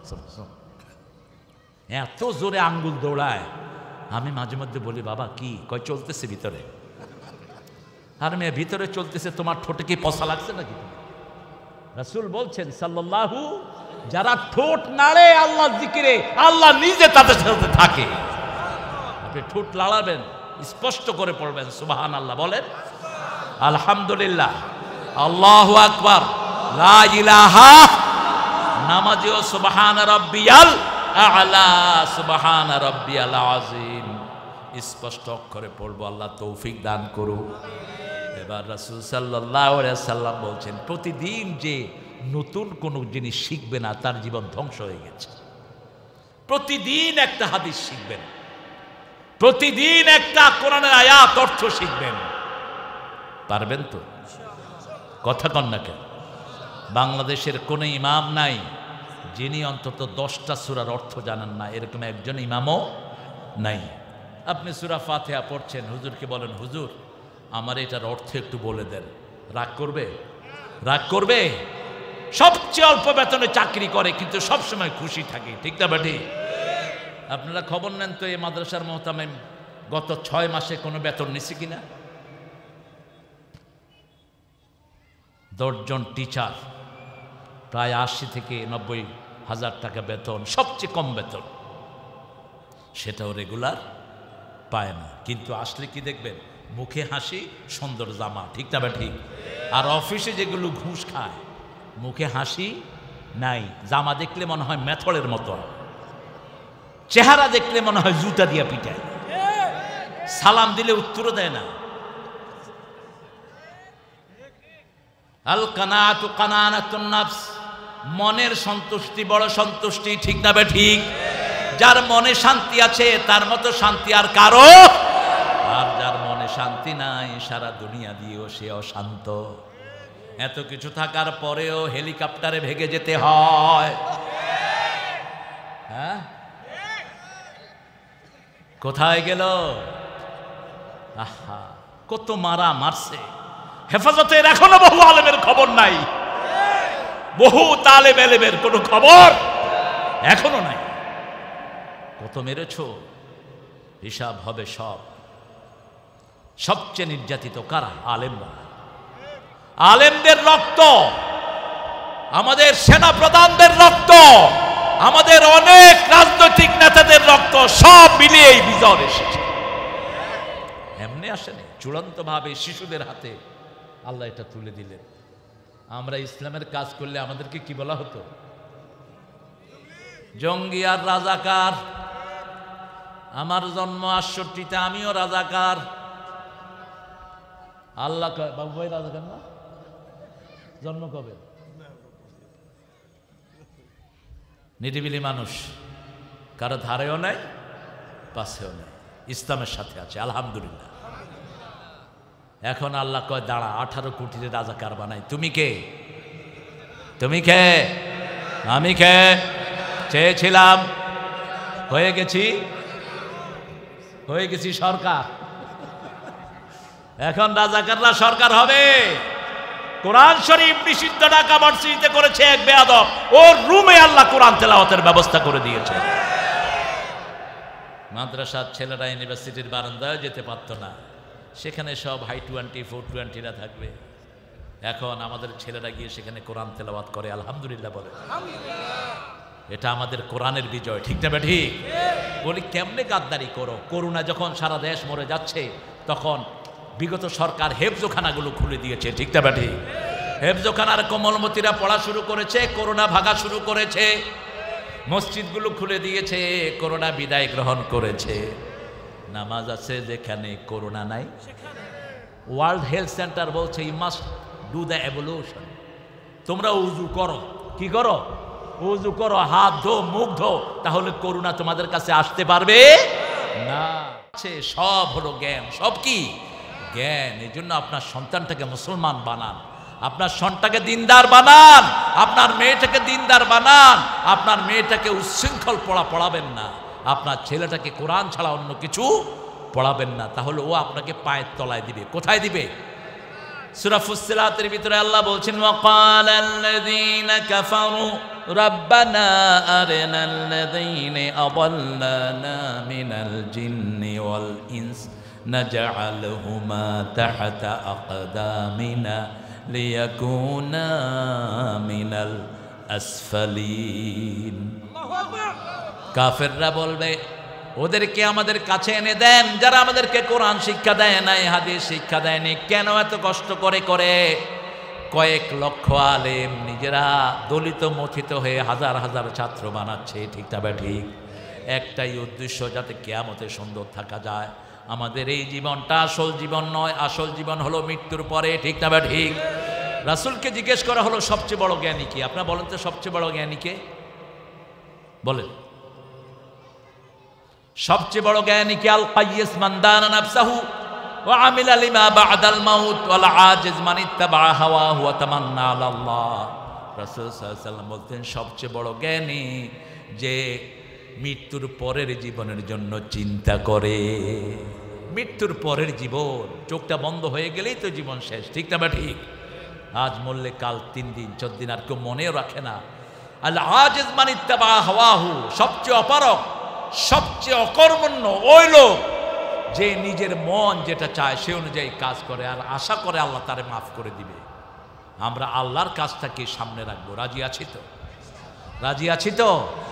শোনো শোনো, এত জোরে আঙ্গুল দৌড়ায়। আমি মাঝে মধ্যে বলি বাবা কি কয়? চলতেছে ভিতরে। আর মেয়ে ভিতরে চলতেছে, তোমার ঠোঁটে কি পচা লাগছে নাকি? রাসূল বলছেন সাল্লাল্লাহু, যারা ঠোঁট নাড়ে আল্লাহ জিকিরে, আল্লাহ নিজে তাদের সাথে থাকে। আপনি ঠোঁট নাড়াবেন, স্পষ্ট করে পড়বেন সুবহানাল্লাহ, বলেন আলহামদুলিল্লাহ, আল্লাহু আকবার, লা ইলাহা। নামাজেও সুবহান রাব্বিয়াল আ'লা, সুবহান রাব্বিয়াল আযীম, স্পষ্ট অক্ষরে পড়বো। আল্লাহ তৌফিক দান করুক। এবার রাসূল সাল্লাল্লাহু আলাইহি সাল্লাম বলছেন প্রতিদিন যে নতুন কোনো জিনিস শিখবে না তার জীবন ধ্বংস হয়ে গেছে। প্রতিদিন একটা হাদিস শিখবেন, প্রতিদিন একটা কোরআনের আয়াত অর্থ শিখবেন। পারবেন তো? কথা কন না কেন? বাংলাদেশের কোনো ইমাম নাই যিনি অন্তত 10টা সূরার অর্থ জানেন না, এরকম একজন ইমামও নাই। আপনি সূরা ফাতিহা পড়ছেন, হুজুরকে বলেন হুজুর আমার এটার অর্থ একটু বলে দেন, রাগ করবে? রাগ করবে? সবচেয়ে অল্প বেতনে চাকরি করে কিন্তু সবসময় খুশি থাকে, ঠিক না বেটি? আপনারা খবর নেন তো এই মাদ্রাসার মুহতামিম গত 6 মাসে কোনো বেতন নিছে কিনা? 10 জন টিচার, প্রায় 80 থেকে 90 হাজার টাকা বেতন, সবচেয়ে কম বেতন, সেটাও রেগুলার পায় না। কিন্তু আসলে কি দেখবেন, মুখে হাসি, সুন্দর জামা, ঠিক না বা ঠিক? আর অফিসে যেগুলো ঘুষ খায়, মুখে হাসি নাই, জামা দেখলে মনে হয় মেথরের মতো। চেহারা দেখলে মনে হয় জুতা দিয়া পিটায়, সালাম দিলে উত্তরও দেয় না। আল কানাতু কানানাতুন নাফস, মনের সন্তুষ্টি বড় সন্তুষ্টি, ঠিক না বে ঠিক? যার মনে শান্তি আছে তার মতো শান্তি আর কারো, আর যার মনে শান্তি নাই সারা দুনিয়া দিয়েও সে অশান্ত। এত কিছু থাকার পরেও হেলিকপ্টারে ভেগে যেতে হয়। হ্যাঁ, কোথায় গেল? আহা, কত মারা মারছে, হেফাজতের এখনো বহু আলেমের খবর নাই, বহু তালেব এলেমের কোনো খবর এখনো নাই। কত মেরেছ, হিসাব হবে সব। সবচেয়ে নির্যাতিত কারা? আলেমরা। আলেমদের রক্ত, আমাদের সেনা প্রধানদের রক্ত, আমাদের অনেক রাজনৈতিক নেতাদের রক্ত, সব মিলিয়ে এই বিজয় এসেছে। এমনি আসেনি, চূড়ান্তভাবে শিশুদের হাতে আল্লাহ এটা তুলে দিলেন। আমরা ইসলামের কাজ করলে আমাদেরকে কি বলা হতো? জঙ্গি আর রাজাকার। আমার জন্ম ৬৮-তে, আমিও রাজাকার। আল্লাহ বাবু ভাই রাজাকার না? জন্ম কবে? নিরিবিলি মানুষ, কারো ধারেও নাই পাশেও নাই, ইসলামের সাথে আছে আলহামদুলিল্লাহ। এখন আল্লাহ কয় দাঁড়া, 18 কোটির রাজাকার বানাই। তুমি কে? তুমি কে? আমি কে? চেয়েছিলাম, হয়ে গেছি সরকার। এখন রাজাকাররা সরকার হবে। কোরআন শরীফ নিষিদ্ধ ঢাকা মসজিদে করেছে এক বেয়াদব, ওর রুমে আল্লাহ কোরআন তেলাওয়াতের ব্যবস্থা করে দিয়েছে। মাদ্রাসার ছেলেরা ইউনিভার্সিটির বারান্দায় যেতে পারতো না, সেখানে সব হাই 20, 420রা থাকবে। এখন আমাদের ছেলেরা গিয়ে সেখানে কোরআন তেলাওয়াত করে, আলহামদুলিল্লাহ বলে। এটা আমাদের কোরআনের বিজয়, ঠিক না ঠিক? বলি কেমনে গাদ্দারি করো? করোনা যখন সারা দেশ মরে যাচ্ছে, তখন বিগত সরকার হেফজোখানাগুলো খুলে দিয়েছে, ঠিক না ঠিক? হেফজোখানার কোমলমতিরা পড়া শুরু করেছে, করোনা ভাগা শুরু করেছে। মসজিদগুলো খুলে দিয়েছে, করোনা বিদায় গ্রহণ করেছে। নামাজ আছে যেখানে করোনা নাই। ওয়ার্ল্ড হেলথ সেন্টার বলছে you must do the evolution. তোমরা উজু করো। কি করো? উজু করো, হাত ধো, মুখ ধো, তাহলে করোনা তোমাদের কাছে আসতে পারবে না। সব হলো জ্ঞান। সব কি? জ্ঞান। এই জন্য আপনার সন্তানটাকে মুসলমান বানান, আপনার সন্তানটাকে দিনদার বানান, আপনার মেয়েটাকে দিনদার বানান। আপনার মেয়েটাকে উচ্ছৃঙ্খল পড়াবেন না, আপনার ছেলেটাকে কোরআন ছাড়া অন্য কিছু পড়াবেন না, তাহলে ও আপনাকে পায়ের তলায় দিবে। কোথায় দিবে? সূরা ফুসসিলাতের ভিতরে আল্লাহ বলছেন, ওয়াকালাল্লাযীনা কাফারু রাব্বানা আরিনাল্লাযীনা আযাল্লানা মিনাল জিন্নি ওয়াল ইনস নাজআলহুমা তাহতা আকদামিনা লিয়াকুনা মিনাল আসফালিন। কাফেররা বলবে, ওদেরকে আমাদের কাছে এনে দেন যারা আমাদেরকে কোরআন শিক্ষা দেয় নাই, হাদিস শিক্ষা দেয়নি। কেন এত কষ্ট করে কয়েক লক্ষ আলেম নিজেরা দলিত মথিত হয়ে হাজার হাজার ছাত্র বানাচ্ছে, ঠিক না ঠিক? একটাই উদ্দেশ্য, যাতে কিয়ামতে সুন্দর থাকা যায়। আমাদের এই জীবনটা আসল জীবন নয়, আসল জীবন হলো মৃত্যুর পরে, ঠিক না ঠিক? রাসূলকে জিজ্ঞেস করা হলো সবচেয়ে বড় জ্ঞানী কে? আপনারা বলেন তো সবচেয়ে বড় জ্ঞানী কে? বলেন সবচেয়ে বড় জ্ঞানী কে? আল কাইয়িস মান দানা নাফসাহু ওয়া আমিলা লিমা বা'দাল মাউত ওয়াল আজিজ মান ইত্তাবা হাওয়াহু ওয়া তামান্না আলাল্লাহ। রাসূল সাল্লাল্লাহু আলাইহি ওয়াসাল্লাম বলতেন সবচেয়ে বড় জ্ঞানী যে মৃত্যুর পরের জীবনের জন্য চিন্তা করে। মৃত্যুর পরের জীবন, চোখটা বন্ধ হয়ে গেলেই তো জীবন শেষ, ঠিক না ঠিক? আজ মরলে কাল 3 দিন 4 দিন আর কেউ মনেও রাখে না। আল আজিজ মান ইত্তাবা হাওয়াহু, সবচেয়ে অপারক, সবচেয়ে অকর্মণ্য ওই লোক যে নিজের মন যেটা চায় সে অনুযায়ী কাজ করে আর আশা করে আল্লাহ তারে মাফ করে দিবে। আমরা আল্লাহর কাজটাকে সামনে রাখবো। রাজি আছি তো? রাজি আছি তো?